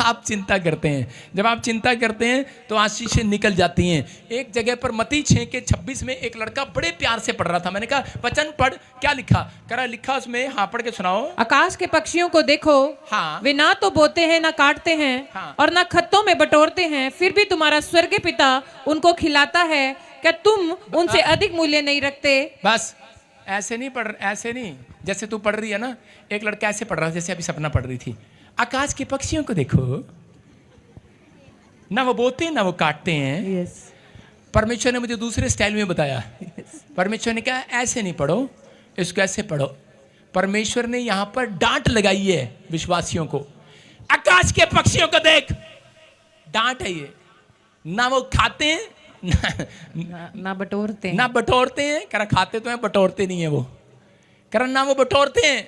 आप चिंता करते हैं। जब आप चिंता करते हैं तो आशीषें निकल जाती हैं। एक जगह पर मत्ती 6:26 में एक लड़का बड़े प्यार से पढ़ रहा था। मैंने कहा वचन पढ़, क्या लिखा? कह रहा लिखा उसमें, हाँ पढ़ के सुनाओ। आकाश के पक्षियों को देखो, हाँ। वे ना तो बोते हैं ना काटते हैं, हाँ। और ना खत्तों में बटोरते हैं, फिर भी तुम्हारा स्वर्गीय पिता उनको खिलाता है। क्या तुम उनसे अधिक मूल्य नहीं रखते? बस ऐसे नहीं पढ़, ऐसे नहीं जैसे तू पढ़ रही है ना। एक लड़का ऐसे पढ़ रहा था जैसे अभी सपना पढ़ रही थी। आकाश के पक्षियों को देखो, ना वो बोते हैं ना वो काटते हैं। यस परमेश्वर ने मुझे दूसरे स्टाइल में बताया। परमेश्वर ने कहा ऐसे नहीं पढ़ो, इसको ऐसे पढ़ो। परमेश्वर ने यहां पर डांट लगाई है विश्वासियों को। आकाश के पक्षियों को देख, डांट है ये। ना वो खाते हैं ना बटोरते हैं। ना बटोरते हैं। कह रहा खाते तो हैं, बटोरते नहीं है वो। कह रहा ना वो बटोरते हैं,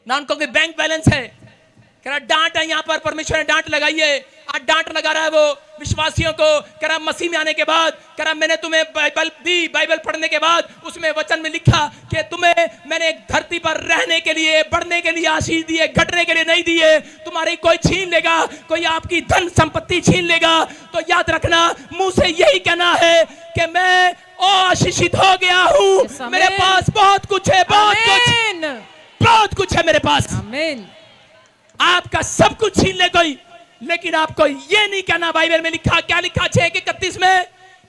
ना उनको कोई बैंक बैलेंस है। कह रहा डांट है यहां पर, परमेश्वर ने डांट लगाई है। आज डांट लगा रहा है वो विश्वासियों को। कह रहा मसीह में आने के बाद, कह रहा मैंने तुम्हें बाइबल दी, बाइबल पढ़ने के बाद उसमें वचन में लिखा कि तुम्हें मैंने एक धरती पर रहने के लिए, बढ़ने के लिए आशीष दी है, घटने के लिए नहीं दी है। तुम्हारी कोई छीन लेगा, कोई आपकी धन संपत्ति छीन लेगा तो याद रखना, मुंह से यही कहना है कि मैं आशीषित हो गया हूं, मेरे पास बहुत कुछ है, बहुत कुछ है मेरे पास। आमीन। आपका सब कुछ छीन ले कोई, लेकिन आपको ये नहीं कहना। बाइबल में लिखा, क्या लिखा 6:31 में,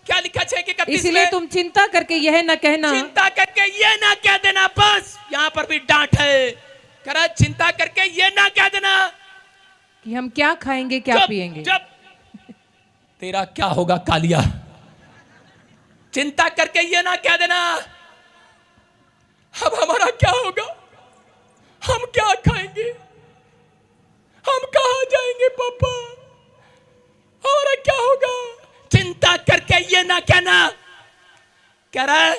क्या लिखा 6:31 में? इसलिए तुम चिंता करके यह न कहना, चिंता करके ये ना कह देना। बस यहां पर भी डांट है। करा चिंता करके ये ना कह देना कि हम क्या खाएंगे, क्या पिएंगे। जब तेरा क्या होगा कालिया। चिंता करके ये ना कह देना अब हमारा क्या होगा, हम क्या खाएंगे, हम कहां जाएंगे पापा, हमारा क्या होगा। चिंता करके ये ना कहना। कह रहा है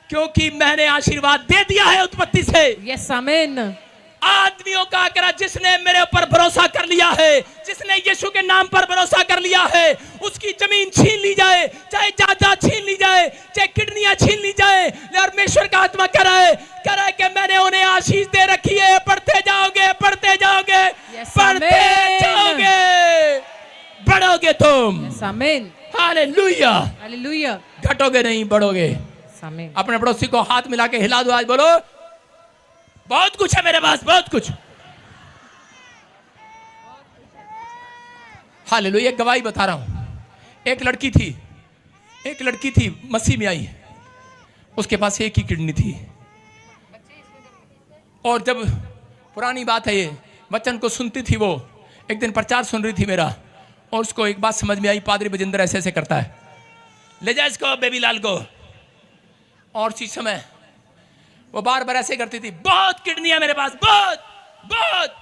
क्योंकि मैंने आशीर्वाद दे दिया है उत्पत्ति से। यस आमीन। आदमियों का करा जिसने मेरे ऊपर भरोसा कर लिया है, जिसने यीशु के नाम पर भरोसा कर लिया है, उसकी जमीन छीन ली जाए, चाहे जायदाद छीन ली जाए, चाहे किडनियां छीन ली जाए, परमेश्वर का आत्मा कह रहा है कि मैंने उन्हें आशीष दे रखी है। पढ़ते जाओगे, पढ़ते जाओगे, पढ़ते जाओगे, बढ़ोगे तुम। यस आमीन। Hallelujah, hallelujah. घटोगे नहीं, बढ़ोगे। आमीन। अपने पड़ोसी को हाथ मिला के हिला दो, आज बोलो बहुत कुछ है मेरे पास, बहुत कुछ। हालेलुया। एक गवाही बता रहा हूं। एक लड़की थी मसीह में आई, उसके पास एक ही किडनी थी। और जब पुरानी बात है ये, वचन को सुनती थी वो। एक दिन प्रचार सुन रही थी मेरा, और उसको एक बात समझ में आई, पादरी बजिंदर ऐसे ऐसे करता है, ले जा इसको बेबी लाल को। और उसी समय वो बार बार ऐसे करती थी, बहुत किडनियां मेरे पास, बहुत बहुत।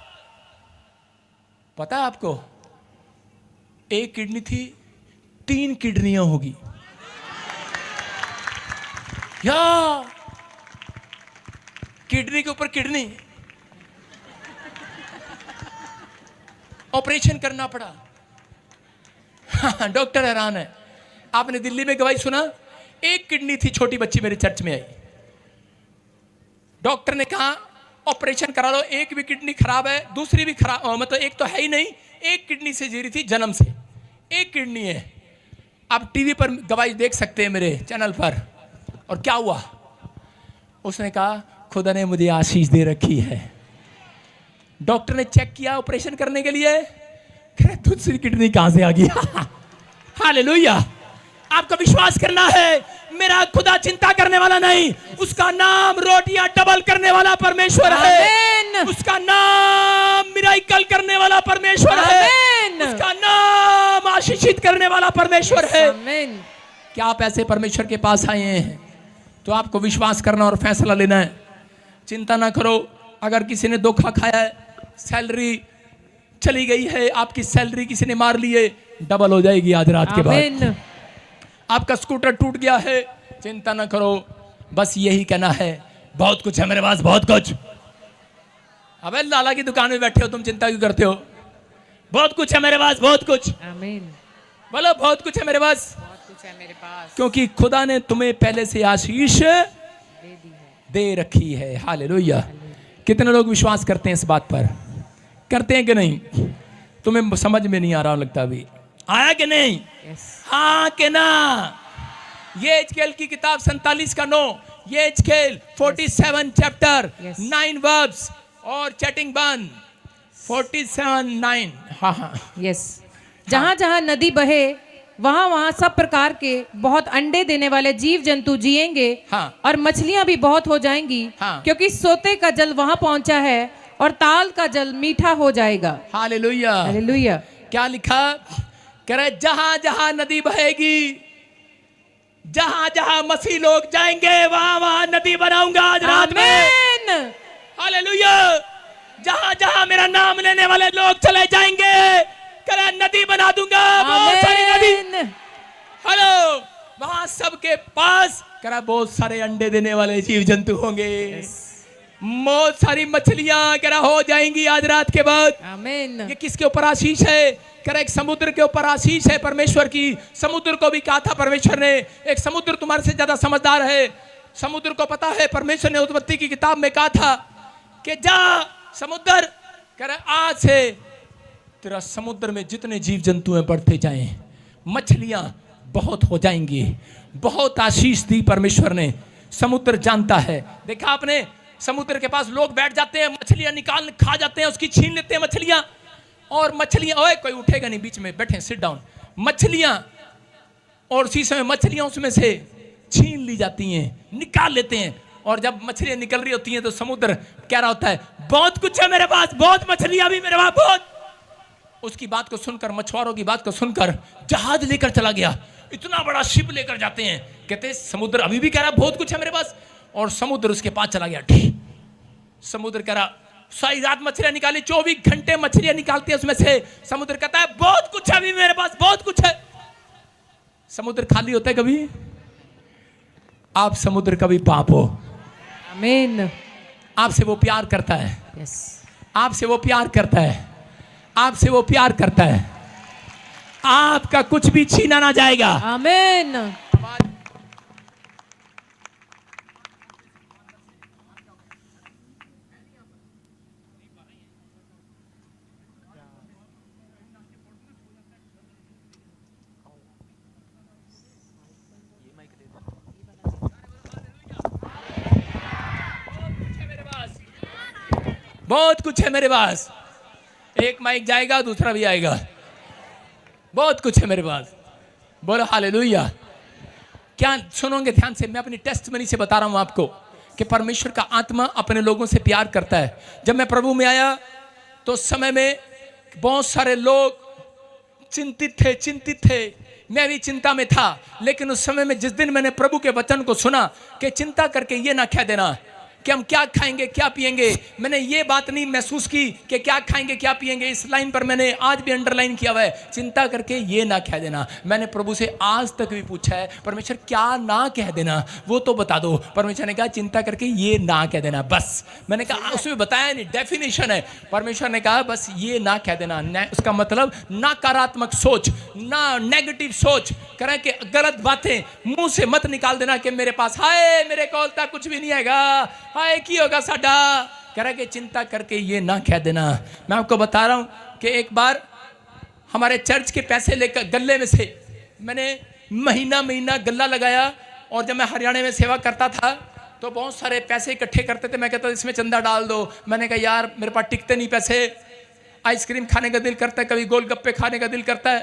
पता है आपको, एक किडनी थी, 3 किडनियां होगी। या किडनी के ऊपर किडनी, ऑपरेशन करना पड़ा। डॉक्टर हैरान है। आपने दिल्ली में गवाही सुना, एक किडनी थी, छोटी बच्ची मेरे चर्च में आई। डॉक्टर ने कहा ऑपरेशन करा लो, एक भी किडनी खराब है, दूसरी भी खराब, मतलब एक तो है ही नहीं, एक किडनी से जी रही थी जन्म से, एक किडनी है। आप टीवी पर गवाही देख सकते हैं मेरे चैनल पर। और क्या हुआ, उसने कहा खुदा ने मुझे आशीष दे रखी है। डॉक्टर ने चेक किया ऑपरेशन करने के लिए, दूसरी किडनी कहां से आ गई। हालेलुया। आपको विश्वास करना है, मेरा खुदा चिंता करने वाला नहीं, उसका नाम रोटियां डबल करने वाला परमेश्वर है, उसका नाम मिराकल करने वाला परमेश्वर है, उसका नाम आशीषित करने वाला परमेश्वर है। क्या आप ऐसे परमेश्वर के पास आए हैं तो आपको विश्वास करना और फैसला लेना है। चिंता ना करो, अगर किसी ने धोखा खाया है, सैलरी चली गई है, आपकी सैलरी किसी ने मार ली है, डबल हो जाएगी आज रात के बाद। आपका स्कूटर टूट गया है, चिंता ना करो, बस यही कहना है बहुत कुछ है मेरे पास, बहुत कुछ। अबे लाला की दुकान में बैठे हो तुम, चिंता क्यों करते हो। बहुत कुछ है मेरे पास, बहुत कुछ। आमीन। बोलो बहुत कुछ है मेरे पास, बहुत कुछ है मेरे पास, क्योंकि खुदा ने तुम्हें पहले से आशीष दे रखी है। हालेलुया। कितने लोग विश्वास करते हैं इस बात पर, करते हैं कि नहीं? तुम्हें समझ में नहीं आ रहा लगता, अभी आया कि नहीं? हाँ कि ना? ये एजकेल की किताब 47:9, ये एजकेल 47 चैप्टर 9 वर्ब्स और चैटिंग बंद 47:9। हाँ हाँ यस। जहां जहां नदी बहे वहाँ वहाँ सब प्रकार के बहुत अंडे देने वाले जीव जंतु जिएंगे हाँ। और मछलियां भी बहुत हो जाएंगी हाँ। क्योंकि सोते का जल वहाँ पहुंचा है और ताल का जल मीठा हो जाएगा। हालेलुया। हालेलुया। क्या लिखा? कह रहे जहां जहां नदी बहेगी, जहां जहां मसीह लोग जाएंगे वहां वहां नदी बनाऊंगा आज रात में। आमीन। हालेलुया। जहां जहां मेरा नाम लेने वाले लोग चले जाएंगे, कह रहे नदी बना दूंगा, बहुत सारी नदी। आमीन। हेलो, वहां सबके पास कह रहा बहुत सारे अंडे देने वाले जीव जंतु होंगे, बहुत सारी मछलियां कह रहा हो जाएंगी आज रात के बाद। आमीन। ये किसके ऊपर आशीष है? कह रहा एक समुद्र के ऊपर आशीष है परमेश्वर की। समुद्र को भी कहा था परमेश्वर ने, एक समुद्र तुम्हारे से ज्यादा समझदार है। समुद्र को पता है, परमेश्वर ने उत्पत्ति की किताब में कहा था कि जा समुद्र, कह रहा आज से तेरा समुद्र में जितने जीव जंतु हैं बढ़ते जाएं, मछलियां बहुत हो जाएंगी। बहुत आशीष दी परमेश्वर ने। समुद्र जानता है। देखा आपने, समुद्र के पास लोग बैठ जाते हैं, मछलियां निकाल खा जाते हैं, उसकी छीन लेते हैं मछलियां। और मछलियां, ओए कोई उठेगा नहीं, बीच में बैठे, सिट डाउन। मछलियां, और उसी समय मछलियां उसमें से छीन ली जाती हैं, निकाल लेते हैं। और जब मछलियां निकल रही होती हैं तो समुद्र कह रहा होता है बहुत कुछ है मेरे पास, बहुत मछलियां भी मेरे पास, बहुत। उसकी बात को सुनकर, मछुआरों की बात को सुनकर जहाज लेकर चला गया। इतना बड़ा शिप लेकर जाते हैं, कहते समुद्र अभी भी कह रहा बहुत कुछ है मेरे पास। और समुद्र उसके पास चला गया। समुद्र कह रहा सारी रात मछलियां निकाली, 24 घंटे मछलियां निकालती है उसमें से। समुद्र कहता है बहुत कुछ है अभी मेरे पास, बहुत कुछ है। समुद्र खाली होता है कभी? आप समुद्र कभी पाप हो। आमीन। आपसे वो प्यार करता है, यस। आपसे वो प्यार करता है, आपसे वो प्यार करता है। आपका कुछ भी छीना ना जाएगा। आमीन। बहुत कुछ है मेरे पास। एक माइक जाएगा, दूसरा भी आएगा। बहुत कुछ है मेरे पास। बोलो हालेलुया। क्या सुनोगे ध्यान से? मैं अपनी टेस्टमनी से बता रहा हूं आपको कि परमेश्वर का आत्मा अपने लोगों से प्यार करता है। जब मैं प्रभु में आया तो उस समय में बहुत सारे लोग चिंतित थे। मैं भी चिंता में था। लेकिन उस समय में जिस दिन मैंने प्रभु के वचन को सुना कि चिंता करके ये ना कह देना कि हम क्या खाएंगे क्या पिएंगे, मैंने ये बात नहीं महसूस की कि क्या खाएंगे क्या पिएंगे। इस लाइन पर मैंने आज भी अंडरलाइन किया हुआ है, चिंता करके ये ना कह देना। मैंने प्रभु से आज तक भी पूछा है, परमेश्वर क्या ना कह देना वो तो बता दो। परमेश्वर ने कहा चिंता करके ये ना कह देना बस। मैंने कहा उसमें बताया नहीं, डेफिनेशन है। परमेश्वर ने कहा बस ये ना कह देना। उसका मतलब नकारात्मक सोच, ना नेगेटिव सोच, कह कि गलत बातें मुंह से मत निकाल देना कि मेरे पास हाय मेरे कोलता कुछ भी नहीं आएगा, हाय की होगा साडा। कह रहा कि चिंता करके ये ना कह देना। मैं आपको बता रहा हूं कि एक बार हमारे चर्च के पैसे लेकर गल्ले में से मैंने महीना गल्ला लगाया। और जब मैं हरियाणा में सेवा करता था तो बहुत सारे पैसे इकट्ठे करते थे। मैं कहता इसमें चंदा डाल दो। मैंने कहा यार मेरे पास टिकते नहीं पैसे। आइसक्रीम खाने का दिल करता है, कभी गोलगप्पे खाने का दिल करता है,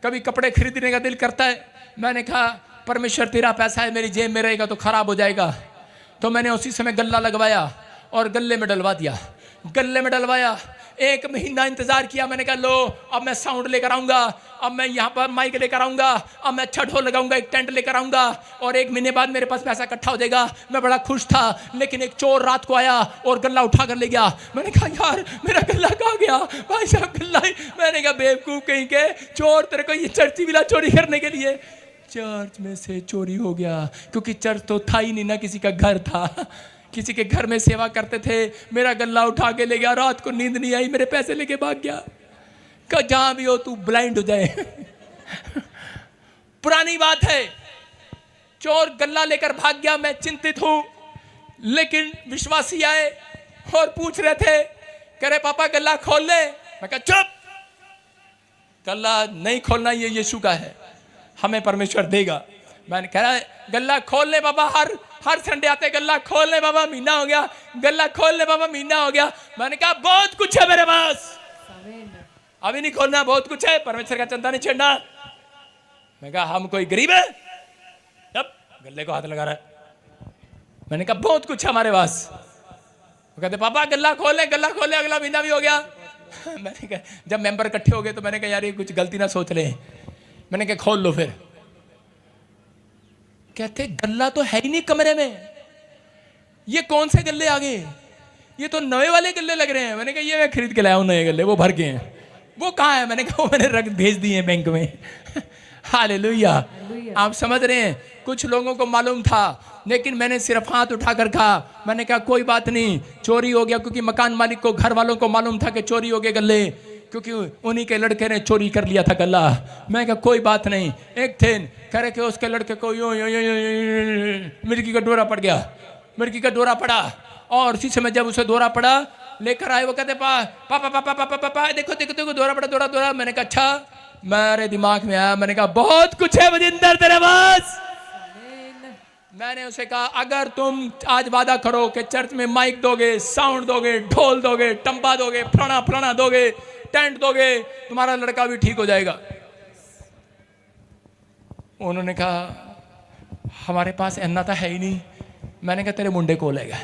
कभी कपड़े खरीदने का दिल करता है। मैंने कहा परमेश्वर तेरा पैसा है, मेरी जेब में रहेगा तो खराब हो जाएगा। तो मैंने उसी समय गल्ला लगवाया और गल्ले में डलवा दिया। गल्ले में डलवाया, 1 महीना इंतजार किया। मैंने कहा लो अब मैं साउंड लेकर आऊंगा, अब मैं यहाँ पर माइक लेकर आऊंगा, अब मैं अच्छा ढोल लगाऊंगा, एक टेंट लेकर आऊंगा और 1 महीने बाद मेरे पास पैसा इकट्ठा हो जाएगा। मैं बड़ा खुश था। लेकिन एक चोर रात को आया और गल्ला उठा कर ले गया। मैंने कहा यार मेरा गल्ला कहाँ गया? भाई साहब गल्ला ही। मैंने कहा बेवकूफ कहीं के, चोर तेरे को ये चर्ची मिला चोरी करने के लिए। चर्च में से चोरी हो गया, क्योंकि चर्च तो था ही नहीं ना, किसी का घर था। किसी के घर में सेवा करते थे। मेरा गल्ला उठा के ले गया। रात को नींद नहीं आई, मेरे पैसे लेके भाग गया। कहा जहां भी हो तू ब्लाइंड हो जाए। पुरानी बात है, चोर गल्ला लेकर भाग गया। मैं चिंतित हूं। लेकिन विश्वासी आए और पूछ रहे थे, कह रहे पापा गल्ला खोल ले। मैं कहा चुप, गल्ला नहीं खोलना, ये यीशु का है, हमें परमेश्वर देगा। मैंने कह रहा गल्ला खोल ले बाबा, हर संडे आते गल्ला खोल ले बाबा, महीना हो गया, गल्ला खोल ले बाबा, महीना हो गया। मैंने कहा बहुत कुछ है मेरे पास, अभी नहीं खोलना, बहुत कुछ है। परमेश्वर का चंदा नहीं छेड़ना। मैं कहा हम कोई गरीब है? अब गल्ले को हाथ लगा रहा है। मैंने कहा बहुत कुछ है हमारे पास। वो कहते पापा गल्ला खोल ले, अगला महीना भी हो गया। मैंने कहा जब मेंबर इकट्ठे हो गए तो मैंने कहा यार ये कुछ गलती ना सोच ले। मैंने कहा खोल लो फिर। कहते गल्ला तो है ही नहीं कमरे में, ये कौन से गल्ले आ गए? ये तो नए वाले गल्ले लग रहे हैं। मैंने कहा ये मैं खरीद के लाया हूं नए गल्ले, वो भर गए हैं। वो कहाँ है? मैंने कहा वो मैंने रख भेज दिए हैं बैंक में। हालेलुया। आप समझ रहे हैं? कुछ लोगों को मालूम था, लेकिन मैंने सिर्फ हाथ उठाकर कहा, मैंने कहा कोई बात नहीं, चोरी हो गया, क्योंकि मकान मालिक को, घर वालों को मालूम था कि चोरी हो गए गल्ले, क्योंकि उन्हीं के लड़के ने चोरी कर लिया था गल्ला। मैं कहा कोई बात नहीं। एक थे कह के उसके लड़के को यूं मिर्गी का डोरा पड़ गया, मिर्गी का डोरा पड़ा, और उसी समय जब उसे डोरा पड़ा लेकर आए, वो कहते पापा पापा पापा पापा देखो देखो देखो डोरा पड़ा, डोरा डोरा। मैंने कहा अच्छा। मेरे दिमाग में आया, मैंने कहा बहुत कुछ है वजिंदर तेरे पास। मैंने उसे कहा अगर तुम आज वादा करो कि चर्च में माइक दोगे, साउंड दोगे, ढोल दोगे, टंबा दोगे, फलाना फलाना दोगे, टेंट दोगे, तुम्हारा लड़का भी ठीक हो जाएगा। उन्होंने कहा हमारे पास इतना तो है ही नहीं। मैंने कहा तेरे मुंडे को लेगा।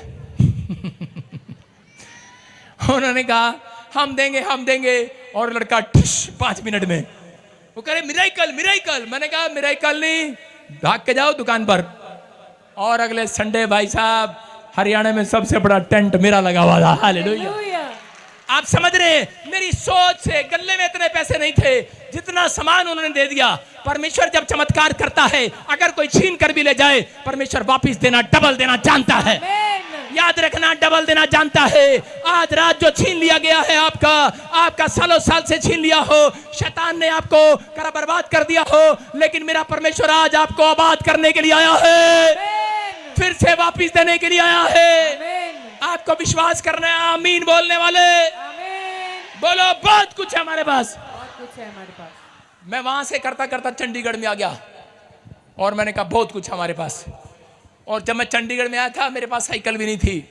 उन्होंने कहा हम देंगे, और लड़का 5 मिनट में वो कह रहे मिराइकल मिराइकल। मैंने कहा मिराइकल नहीं, भाग के जाओ दुकान पर। और अगले संडे भाई साहब हरियाणा में सबसे बड़ा टेंट मेरा लगा हुआ था। हालेलुया। आप समझ रहे हैं? मेरी सोच से गल्ले में इतने पैसे नहीं थे जितना सामान उन्होंने दे दिया। परमेश्वर जब चमत्कार करता है, अगर कोई छीन कर भी ले जाए, परमेश्वर वापस देना, डबल देना जानता है। याद रखना, डबल देना जानता है। आज रात जो छीन लिया गया है आपका सालों साल से छीन लिया हो, शैतान ने आपको करा बर्बाद कर दिया हो, लेकिन मेरा परमेश्वर आज आपको आबाद करने के लिए आया है, फिर से वापस देने के लिए आया है। आपको विश्वास करना है? आमीन बोलने वाले बोलो। बहुत कुछ है हमारे पास, बहुत कुछ है हमारे पास। मैं वहां से करता करता चंडीगढ़ में आ गया, और मैंने कहा बहुत कुछ है हमारे पास। और जब मैं चंडीगढ़ में आया था, मेरे पास साइकिल भी नहीं थी,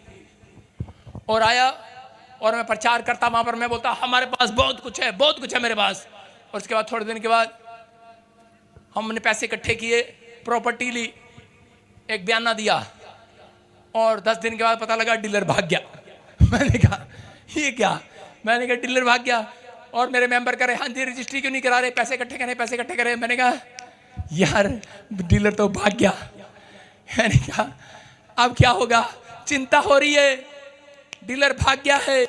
और आया और मैं प्रचार करता वहां पर। मैं बोलता हमारे पास बहुत कुछ है, बहुत कुछ है मेरे पास। और उसके बाद थोड़े दिन के बाद हमने पैसे इकट्ठे किए, प्रॉपर्टी ली, एक बयाना दिया, और 10 दिन के बाद पता लगा डीलर भाग गया। मैंने कहा ये क्या? मैंने कहा डीलर भाग गया। और मेरे मेंबर करे हाँ जी रजिस्ट्री क्यों नहीं करा रहे, पैसे इकट्ठे करे। मैंने कहा यार डीलर तो भाग गया। मैंने कहा अब क्या होगा? चिंता हो रही है, डीलर भाग गया है,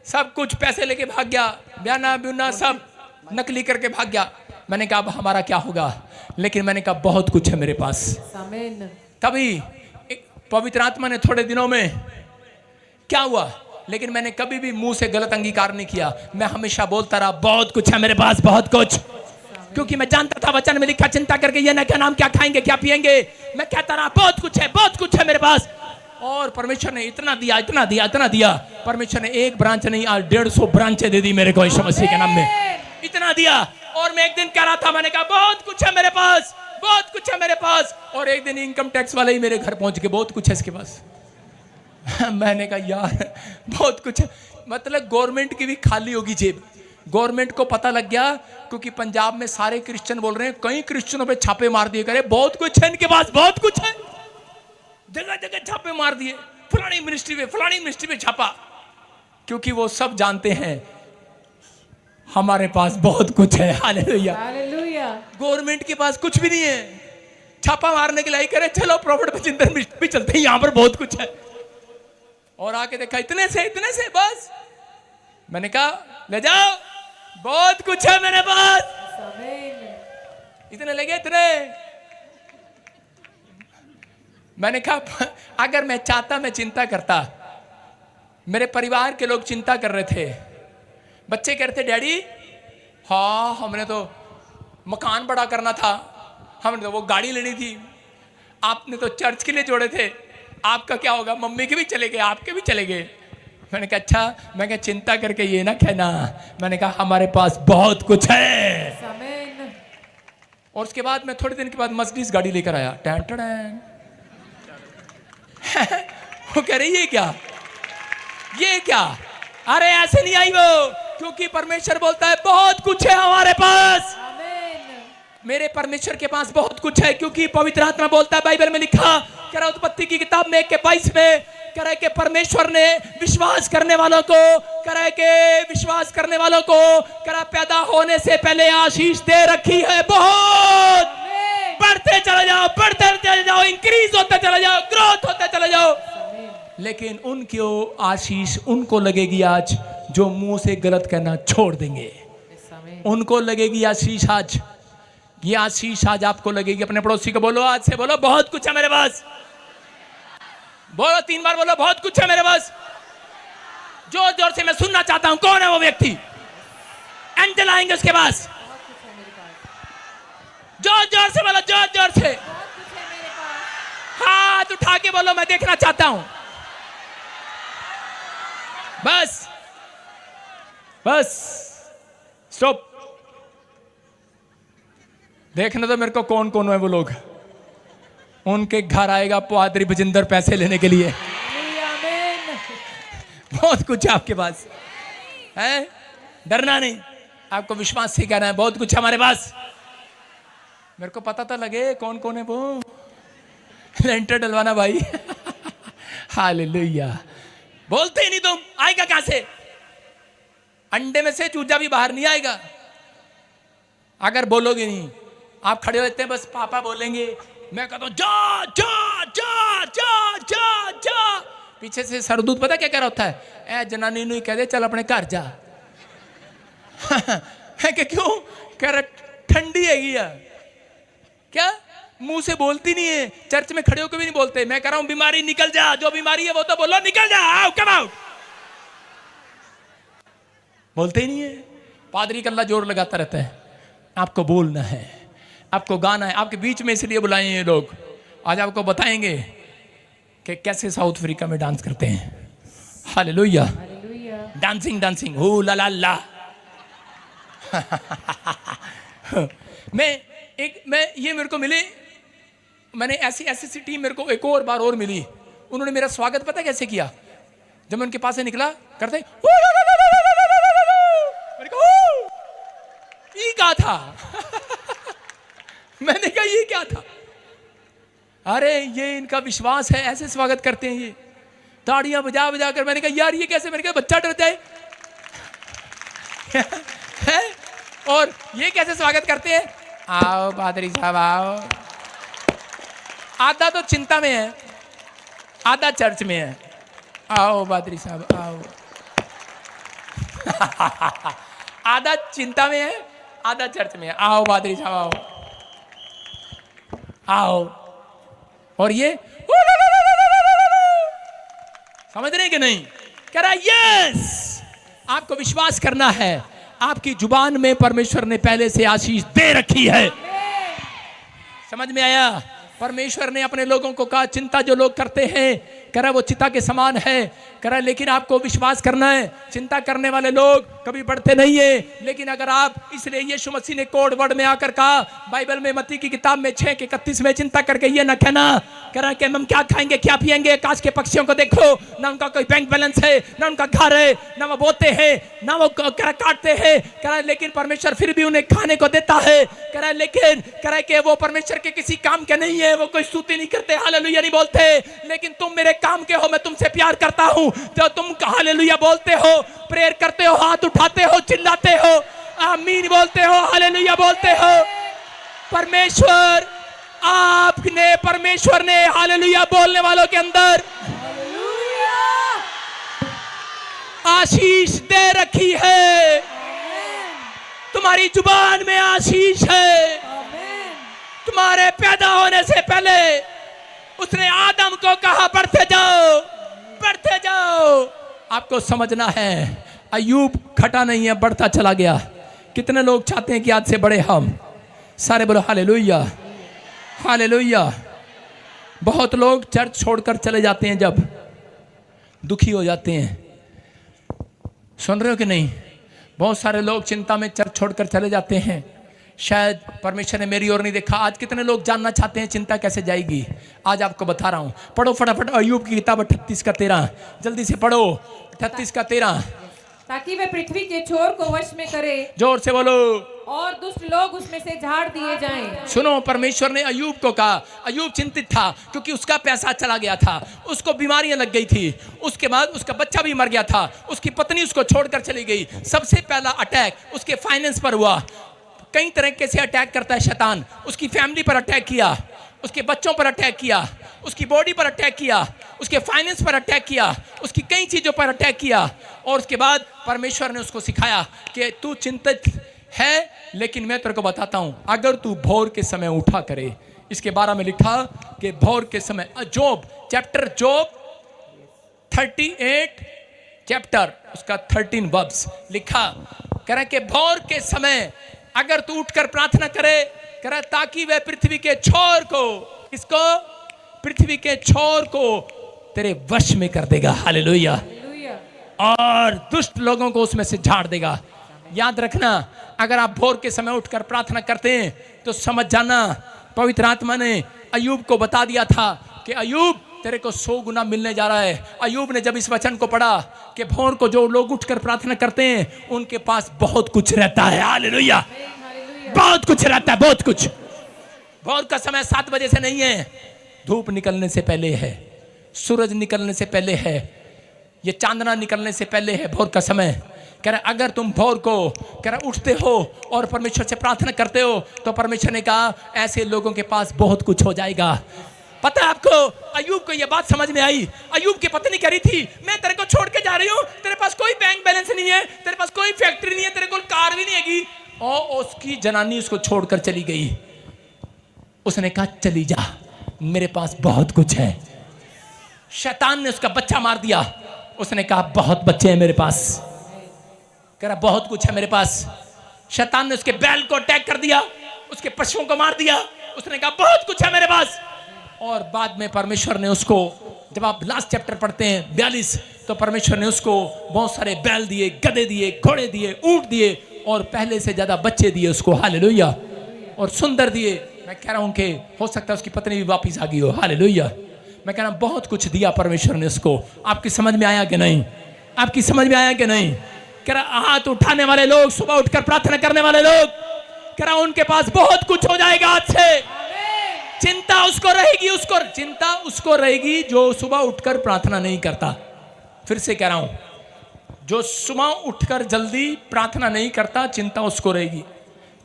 सब कुछ पैसे लेके भाग गया, बयाना ब्यूना सब नकली करके भाग गया। मैंने कहा अब हमारा क्या होगा? लेकिन मैंने कहा बहुत कुछ है मेरे पास। तभी पवित्र आत्मा ने थोड़े दिनों में क्या हुआ, लेकिन मैंने कभी भी मुंह से गलत अंगीकार नहीं किया। मैं हमेशा बोलता रहा बहुत कुछ है मेरे पास, बहुत कुछ, क्योंकि मैं जानता था वचन में लिखा चिंता करके ये ना क्या नाम क्या खाएंगे क्या पिएंगे। मैं कहता रहा बहुत कुछ है मेरे पास। और परमेश्वर ने इतना दिया। परमेश्वर ने एक ब्रांच नहीं, आज 150 ब्रांचें दे दी मेरे को यीशु मसीह के नाम में। इतना दिया। और मैं एक दिन कह रहा था, मैंने कहा बहुत कुछ है मेरे पास, बहुत कुछ है मेरे पास। और एक दिन इनकम टैक्स वाले ही मेरे घर पहुंच के बहुत कुछ है इसके पास। मैंने कहा यार बहुत कुछ है, मतलब गवर्नमेंट की भी खाली होगी जेब। गवर्नमेंट को पता लग गया, क्योंकि पंजाब में सारे क्रिश्चियन बोल रहे हैं, कई क्रिश्चियनों पे छापे मार दिए, करे बहुत कुछ है इनके पास, बहुत कुछ है, जगह जगह छापे मार दिए, फलानी मिनिस्ट्री पे छापा, क्योंकि वो सब जानते हैं हमारे पास बहुत कुछ है। हालेलुया। गवर्नमेंट के पास कुछ भी नहीं है, छापा मारने के लिए करे चलो प्रॉफिट बचिंदर भी चलते हैं, यहां पर बहुत कुछ है। और आके देखा इतने से बस। मैंने कहा ले जाओ, बहुत कुछ है मेरे पास। इतने लगे इतने। मैंने कहा अगर मैं चाहता, मैं चिंता करता। मेरे परिवार के लोग चिंता कर रहे थे, बच्चे कह रहे थे डैडी हाँ हमने तो मकान बड़ा करना था, हमने तो वो गाड़ी लेनी थी, आपने तो चर्च के लिए जोड़े थे, आपका क्या होगा? मम्मी के भी चले गए, आपके भी चले गए। मैंने कहा अच्छा। मैं कहा चिंता करके ये ना कहना, मैंने कहा हमारे पास बहुत कुछ है। और उसके बाद मैं थोड़े दिन के बाद मर्सिडीज गाड़ी लेकर आया। Tan tan. वो कह रही ये क्या? अरे ऐसे नहीं आई वो, क्योंकि परमेश्वर बोलता है बहुत कुछ है हमारे पास, मेरे परमेश्वर के पास बहुत कुछ है, क्योंकि पवित्र आत्मा बोलता है, बाइबल में लिखा कह रहा उत्पत्ति की किताब में 1:22 में कह रहा है कि परमेश्वर ने विश्वास करने वालों को कह रहा है कि विश्वास करने वालों को कह रहा पैदा होने से पहले आशीष दे रखी है। बहुत बढ़ते चले जाओ, बढ़ते चले जाओ, इंक्रीज होते चले जाओ, ग्रोथ होते चले जाओ। लेकिन उनकी आशीष उनको लगेगी आज जो मुंह से गलत कहना छोड़ देंगे। उनको लगेगी आशीष आज, ये आशीष आज आपको लगेगी। अपने पड़ोसी को बोलो, आज से बोलो बहुत कुछ है मेरे पास। बोलो 3 बार, बोलो बहुत कुछ है मेरे पास। जोर जोर से मैं सुनना चाहता हूं, कौन है वो व्यक्ति? एंजल आएंगे उसके पास। जोर जोर से बोलो, जोर जोर से हाथ उठा के बोलो, मैं देखना चाहता हूं। बस बस स्टॉप। देखना तो मेरे को कौन कौन है वो लोग। उनके घर आएगा पादरी भजिंदर पैसे लेने के लिए। बहुत कुछ है आपके पास है, डरना नहीं, आपको विश्वास से कहना है बहुत कुछ है हमारे पास। मेरे को पता तो लगे कौन कौन है वो। लेंटर डलवाना भाई। हालेलुया। बोलते ही नहीं तुम, आएगा कहां से? अंडे में से चूजा भी बाहर नहीं आएगा अगर बोलोगे नहीं। आप खड़े होते हैं, बस पापा बोलेंगे, मैं कहता हूं जा जा जा जा जा जा। पीछे से सरदूत पता क्या कह रहा होता है? ए जनानी नहीं कह दे चल अपने घर जा। है कि क्यों कह रहा? ठंडी है क्या? मुंह से बोलती नहीं है, चर्च में खड़े होकर भी नहीं बोलते। मैं कह रहा हूं बीमारी निकल जा, जो बीमारी है वो तो बोलो निकल जा, आओ कम आउट। बोलते ही नहीं है। पादरी कल्ला जोर लगाता रहता है। आपको बोलना है, आपको गाना है। आपके बीच में इसलिए बुलाए ये लोग, आज आपको बताएंगे कि कैसे साउथ अफ्रीका में डांस करते हैं। हालेलुया। डांसिंग डांसिंग हो ला ला ला। मैं ये मेरे को मिले, मैंने ऐसी टीम मेरे को एक और बार और मिली। उन्होंने मेरा स्वागत पता कैसे किया? जब मैं उनके पास से निकला करते ये क्या था? मैंने कहा ये क्या था? अरे ये इनका विश्वास है, ऐसे स्वागत करते हैं ये, ताड़ियां बजा बजा कर। मैंने कहा यार ये कैसे? मैंने कहा बच्चा डर जाए। और ये कैसे स्वागत करते हैं? आओ पादरी साहब आओ। आधा तो चिंता में है, आधा चर्च में है। आओ पादरी साहब आओ। आधा चिंता में है, आधा चर्च में है। आओ पादरी साहब आओ आओ। और ये समझ रहे कि नहीं? कह रहा यस, आपको विश्वास करना है, आपकी जुबान में परमेश्वर ने पहले से आशीष दे रखी है। समझ में आया? परमेश्वर ने अपने लोगों को कहा चिंता जो लोग करते हैं कह रहा वो चिता के समान है। कह रहा लेकिन आपको विश्वास करना है, चिंता करने वाले लोग कभी बढ़ते नहीं है। लेकिन अगर आप, इसलिए यीशु मसीह ने कोड वर्ड में आकर कहा बाइबल में मत्ती की किताब में 6:31 में, चिंता करके ये न कहना कह रहा कि हम क्या खाएंगे क्या पिएंगे, आकाश के पक्षियों को देखो, ना उनका कोई बैंक बैलेंस है, ना उनका घर है, ना वो बोते हैं, ना वो काटते हैं। कह रहा लेकिन परमेश्वर फिर भी उन्हें खाने को देता है। कह रहा लेकिन कह रहा कि वो परमेश्वर के किसी काम के नहीं है, वो कोई स्तुति नहीं करते, हालेलुया नहीं बोलते। लेकिन तुम मेरे काम के हो, मैं तुमसे प्यार करता हूं। जो तुम हालेलुया बोलते हो, प्रेयर करते हो, हाथ उठाते हो, चिल्लाते हो, आमीन बोलते हो, हालेलुया बोलते हो, परमेश्वर ने हालेलुया बोलने वालों के अंदर आशीष दे रखी है। तुम्हारी जुबान में आशीष है। तुम्हारे पैदा होने से पहले उसने आदम को कहा बढ़ते जाओ, बढ़ते जाओ। आपको समझना है अय्यूब घटा नहीं है, बढ़ता चला गया। कितने लोग चाहते हैं कि आज से बड़े हम? सारे बोलो हालेलुया, हालेलुया। बहुत लोग चर्च छोड़कर चले जाते हैं जब दुखी हो जाते हैं। सुन रहे हो कि नहीं? बहुत सारे लोग चिंता में चर्च छोड़कर चले जाते हैं। शायद परमेश्वर ने मेरी ओर नहीं देखा। आज कितने लोग जानना चाहते हैं चिंता कैसे जाएगी? आज आपको बता रहा हूं। पढ़ो फटाफट अय्यूब की किताब 38:13, जल्दी से पढ़ो 38:13, ताकि वे पृथ्वी के छोर को वश में करे। जोर से बोलो, और दुष्ट लोग उसमें से झाड़ दिए जाएं। सुनो, परमेश्वर ने अय्यूब को कहा, अय्यूब चिंतित था क्योंकि उसका पैसा चला गया था, उसको बीमारियां लग गई थी, उसके बाद उसका बच्चा भी मर गया था, उसकी पत्नी उसको छोड़कर चली गई। सबसे पहला अटैक उसके फाइनेंस पर हुआ। कई तरीके से अटैक करता है शैतान। उसकी फैमिली पर अटैक किया, उसके बच्चों पर अटैक किया, उसकी बॉडी पर अटैक किया, उसके फाइनेंस पर अटैक किया, उसकी कई चीजों पर अटैक किया। और उसके बाद परमेश्वर ने उसको सिखाया कि तू चिंतित है, लेकिन मैं तेरे को बताता हूं, अगर तू भोर के समय उठा करे। इसके बारे में लिखा कि भोर के समय, जोब 38 चैप्टर उसका 13 वर्स लिखा, कह रहा कि भोर के समय अगर तू उठकर प्रार्थना करे, कह रहा ताकि वह पृथ्वी के छोर को, इसको पृथ्वी के छोर को तेरे वश में कर देगा। हालेलुया। और दुष्ट लोगों को उसमें से झाड़ देगा। याद रखना, अगर आप भोर के समय उठकर प्रार्थना करते हैं तो समझ जाना, पवित्र आत्मा ने अय्यूब को बता दिया था कि अय्यूब तेरे को 100 गुना मिलने जा रहा है। अय्यूब ने जब इस वचन को पढ़ा कि भोर को जो लोग उठकर प्रार्थना करते हैं उनके पास बहुत कुछ रहता है। हालेलुया, बहुत कुछ रहता है, बहुत कुछ। भोर का समय 7 बजे से नहीं है, धूप निकलने से पहले है, सूरज निकलने से पहले है, ये चांदना निकलने से पहले है भोर का समय। कह रहा अगर तुम भोर को कह रहा उठते हो और परमेश्वर से प्रार्थना करते हो तो परमेश्वर ने कहा ऐसे लोगों के पास बहुत कुछ हो जाएगा। पता है आपको, अय्यूब को यह बात समझ में आई। अय्यूब की पत्नी कह रही थी, मैं तेरे को छोड़ के जा रही हूँ, तेरे पास कोई बैंक बैलेंस नहीं है, तेरे पास कोई फैक्ट्री नहीं है, तेरे को कार भी नहीं हैगी। और उसकी जनानी उसको छोड़कर चली गई। उसने कहा चली जा, मेरे पास बहुत कुछ है। शैतान ने उसका बच्चा मार दिया। उसने कहा बहुत बच्चे हैं मेरे पास, कह रहा बहुत कुछ है मेरे पास। शैतान ने उसके बैल को अटैक कर दिया, उसके पशुओं को मार दिया। उसने कहा बहुत कुछ है मेरे पास। और बाद में परमेश्वर ने उसको, जब आप लास्ट चैप्टर पढ़ते हैं 42, तो परमेश्वर ने उसको बहुत सारे बैल दिए, गधे दिए, घोड़े दिए, ऊंट दिए और पहले से ज्यादा बच्चे दिए उसको। हालेलुया। और सुंदर दिए। मैं कह रहा हूं कि हो सकता है उसकी पत्नी भी वापिस आ गई हो। हालेलुया। मैं कह रहा हूं बहुत कुछ दिया परमेश्वर ने उसको। आपकी समझ में आया कि नहीं? आपकी समझ में आया कि नहीं? कह रहा हाथ उठाने वाले लोग, सुबह उठकर प्रार्थना करने वाले लोग, कह रहा उनके पास बहुत कुछ हो जाएगा आज से। चिंता उसको रहेगी, चिंता उसको रहेगी जो सुबह उठकर प्रार्थना नहीं करता। फिर से कह रहा हूं, जो सुबह उठकर जल्दी प्रार्थना नहीं करता, चिंता उसको रहेगी।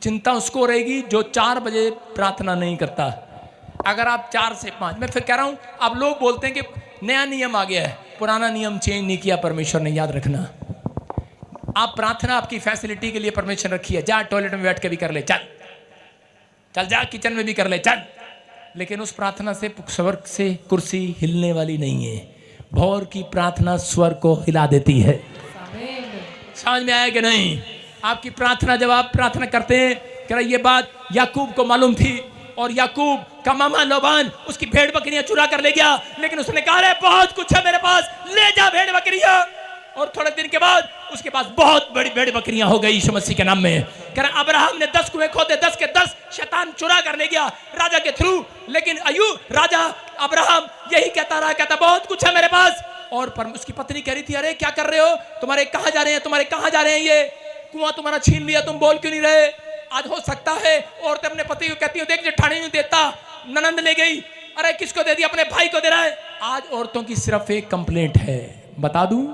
चिंता उसको रहेगी जो 4 बजे प्रार्थना नहीं करता। अगर आप 4 से 5, मैं फिर कह रहा हूं, आप लोग बोलते हैं कि नया नियम आ गया है, पुराना नियम चेंज नहीं किया परमेश्वर ने। याद रखना, आप प्रार्थना आपकी फैसिलिटी के लिए परमिशन रखी है। जा टॉयलेट में बैठ के भी कर ले, चल चल, जा किचन में भी कर ले, चल। लेकिन उस प्रार्थना से स्वर्ग से कुर्सी हिलने वाली नहीं है। भोर की प्रार्थना स्वर्ग को हिला देती है। समझ में आया कि नहीं? आपकी प्रार्थना, जब आप प्रार्थना करते हैं, कह रहा ये बात याकूब को मालूम थी और याकूब का मामा लोबान उसकी भेड़ बकरियां चुरा कर ले गया। लेकिन उसने कहा रे बहुत कुछ है मेरे पास, ले जा भेड़ बकरियां। और थोड़े दिन के बाद उसके पास बहुत बड़ी भेड़ बकरियां हो गई यीशु मसीह के नाम में। कह रहा अब्राहम ने 10 कुएं खोदे, 10 के 10 शैतान चुरा कर ले गया राजा के थ्रू। लेकिन अय्यूब, राजा अब्राहम यही कहता रहा, कहता बहुत कुछ है मेरे पास। और उसकी पत्नी कह रही थी, अरे क्या कर रहे हो, तुम्हारे कहां जा रहे हैं, तुम्हारे कहां जा रहे हैं, ये कुआं तुम्हारा छीन लिया, तुम बोल क्यों नहीं रहे? आज हो सकता है औरतें अपने पति को कहती हूँ, देख जेठानी नहीं देता, ननंद ले गई, अरे किसको दे दिया, अपने भाई को दे रहा है। आज औरतों की सिर्फ एक कंप्लेंट है, बता दूं,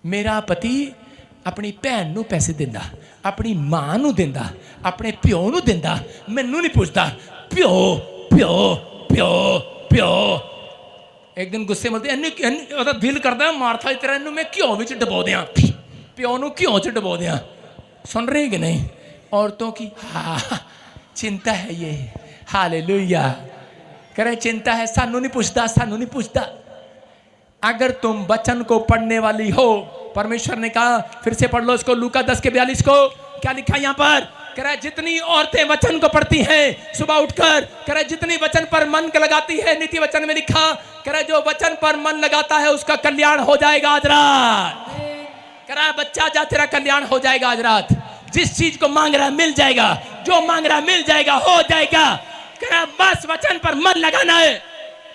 मेरा पति अपनी भैन नू पैसे देंदा, अपनी मां नू देंदा, अपने प्यो नू देंदा, मैनू नहीं पूछता। प्यो प्यो प्यो प्यो। एक दिन गुस्से में बोलते, दिल करता है मारथा इस तरह मैं घ्यो में डबो दिया, प्यो नू घ्यो च डबो दिया। सुन रहे कि नहीं? औरतों की चिंता है ये। हालेलुया। कह रहे चिंता है, सानू नहीं पूछता, सानू नहीं पूछता। अगर तुम वचन को पढ़ने वाली हो, परमेश्वर ने कहा, फिर से पढ़ लो इसको, लूका 10 के 42 को। क्या लिखा यहाँ पर? कह रहा जितनी औरतें वचन को पढ़ती हैं सुबह उठकर, कह रहा जितनी वचन पर मन लगाती है, नीति वचन में लिखा, कह रहा जो वचन पर मन लगाता है उसका कल्याण हो जाएगा आज रात। कह रहा बच्चा जा, तेरा कल्याण हो जाएगा आज रात। जिस चीज को मांग रहा है मिल जाएगा, जो मांग रहा है मिल जाएगा, हो जाएगा। कह रहा बस वचन पर मन लगाना है।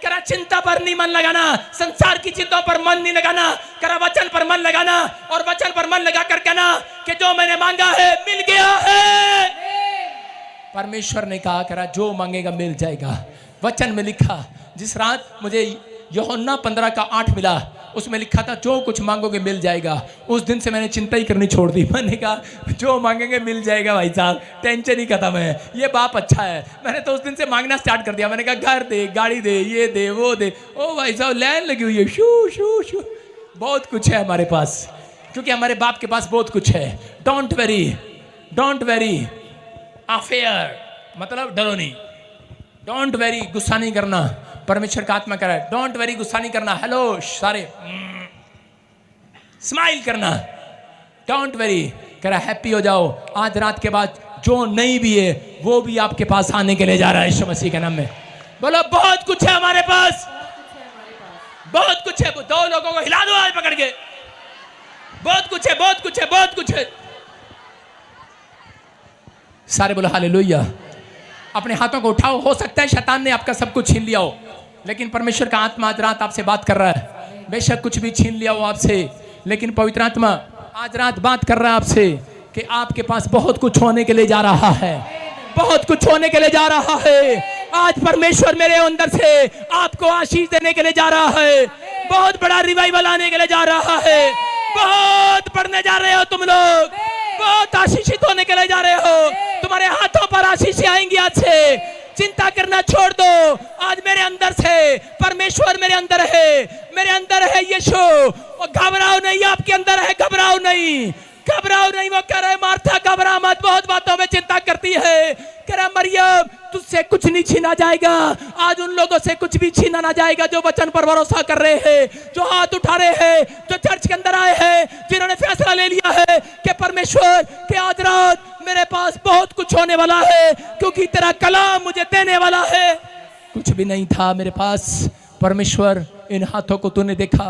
करा चिंता पर नहीं मन लगाना, संसार की चिंताओं पर मन नहीं लगाना, करा वचन पर मन लगाना और वचन पर मन लगा कर कहना कि जो मैंने मांगा है मिल गया है। परमेश्वर ने कहा करा जो मांगेगा मिल जाएगा। वचन में लिखा, जिस रात मुझे यूहन्ना 15:8 मिला उसमें लिखा था जो कुछ मांगोगे मिल जाएगा। उस दिन से मैंने चिंता ही करनी छोड़ दी। मैंने कहा जो मांगेंगे मिल जाएगा भाई साहब, टेंशन ही खत्म है, ये बाप अच्छा है। मैंने तो उस दिन से मांगना स्टार्ट कर दिया। मैंने कहा घर दे, गाड़ी दे, ये दे, वो दे। ओ भाई साहब लाइन लगी हुई है, शू शू शू। बहुत कुछ है हमारे पास, क्योंकि हमारे बाप के पास बहुत कुछ है। डोंट वेरी अफेयर मतलब डरो नहीं। डोंट वेरी गुस्सा नहीं करना, परमेश्वर का आत्मा कह रहा है डोंट वेरी गुस्सा नहीं करना। हेलो सारे स्माइल करना। डोंट वेरी कह रहा हैप्पी हो जाओ। आज रात के बाद जो नहीं भी है वो भी आपके पास आने के लिए जा रहा है यीशु मसीह के नाम में। बोलो बहुत कुछ है हमारे पास, बहुत कुछ है। दो लोगों को हिला दो आज पकड़ के। बहुत कुछ है, बहुत कुछ है, बहुत कुछ है। सारे बोलो हालेलुया। अपने हाथों को उठाओ। हो सकता है शैतान ने आपका सब कुछ छीन लिया हो, लेकिन परमेश्वर का आत्मा आज रात आपसे बात कर रहा है। बेशक कुछ भी छीन लिया हो आपसे, लेकिन पवित्र आत्मा आज रात बात कर रहा है आपसे कि आपके पास बहुत कुछ होने के लिए जा रहा है, बहुत कुछ होने के लिए जा रहा है। आज परमेश्वर मेरे अंदर से आपको आशीष देने के लिए जा रहा है। बहुत बड़ा रिवाइवल आने के लिए जा रहा है। बहुत पढ़ने जा रहे हो तुम लोग, बहुत आशीषित होने के लिए जा रहे हो। तुम्हारे हाथों पर आशीष आएंगी आज से। चिंता करना छोड़ दो। आज मेरे अंदर से परमेश्वर मेरे अंदर है, मेरे अंदर है यीशु। और घबराओ नहीं, आपके अंदर है, घबराओ नहीं, घबराओ नहीं। वो कह रहे मार्था घबरा मत, बहुत बातों में चिंता करती है। कह रहा मरियम तुझसे कुछ नहीं छीना जाएगा। आज उन लोगों से कुछ भी छीना ना जाएगा जो वचन पर भरोसा कर रहे हैं, जो हाथ उठा रहे हैं, जो चर्च के अंदर आए हैं, जिन्होंने फैसला ले लिया है कि परमेश्वर के आज रात मेरे पास बहुत कुछ होने वाला है, क्योंकि तेरा कलाम मुझे देने वाला है। कुछ भी नहीं था मेरे पास, परमेश्वर इन हाथों को तूने देखा।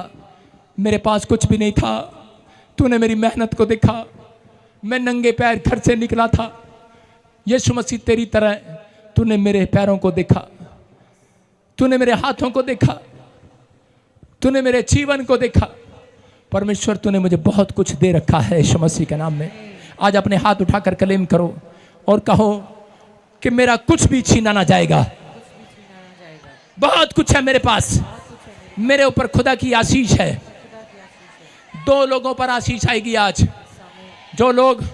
मेरे पास कुछ भी नहीं था, तूने मेरी मेहनत को देखा। मैं नंगे पैर घर से निकला था। यीशु मसीह तेरी तरह तूने मेरे पैरों को देखा, तूने मेरे हाथों को देखा, तूने मेरे जीवन को देखा। परमेश्वर तूने मुझे बहुत कुछ दे रखा है यीशु मसीह के नाम में। आज अपने हाथ उठाकर क्लेम करो और कहो कि मेरा कुछ भी छीना ना जाएगा। बहुत कुछ है मेरे पास, मेरे ऊपर खुदा की आशीष है। दो लोगों पर आशीष आएगी आज। जो लोग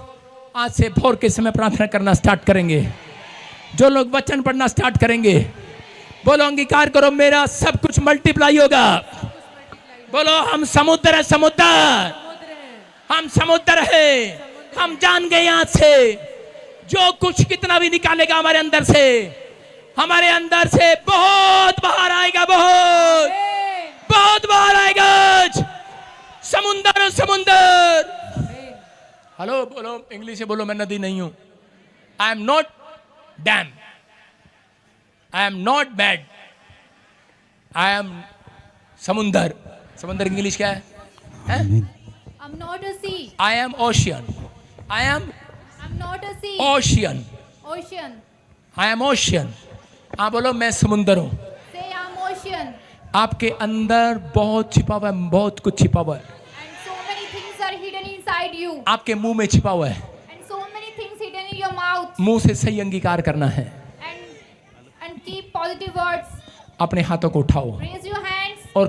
आज से भोर के समय प्रार्थना करना स्टार्ट करेंगे, जो लोग वचन पढ़ना स्टार्ट करेंगे, बोलो अंगीकार करो मेरा सब कुछ मल्टीप्लाई होगा। बोलो हम समुद्र है, समुद्र, हम समुद्र है। हम जान गए आज से जो कुछ कितना भी निकालेगा हमारे अंदर से, हमारे अंदर से बहुत बाहर आएगा, बहुत बहुत बाहर आएगा। समुंदर और समुंदर। हेलो बोलो इंग्लिश से बोलो मैं नदी नहीं हूं। I am not dam, I am not bad, I am समुंदर। समुंदर इंग्लिश क्या है? I'm not a sea. I am ocean, I am I'm not a sea. Ocean, Ocean. I am ocean. हाँ बोलो मैं समुंदर हूं। Say I'm ocean. आपके अंदर बहुत छिपा हुआ है, बहुत कुछ छिपा हुआ है। And so many things are hidden inside you. आपके मुंह में छिपा हुआ है। And so many things hidden in your mouth. मुंह से सही अंगीकार करना है। And keep positive words. अपने हाथों को उठाओ Raise your hands. और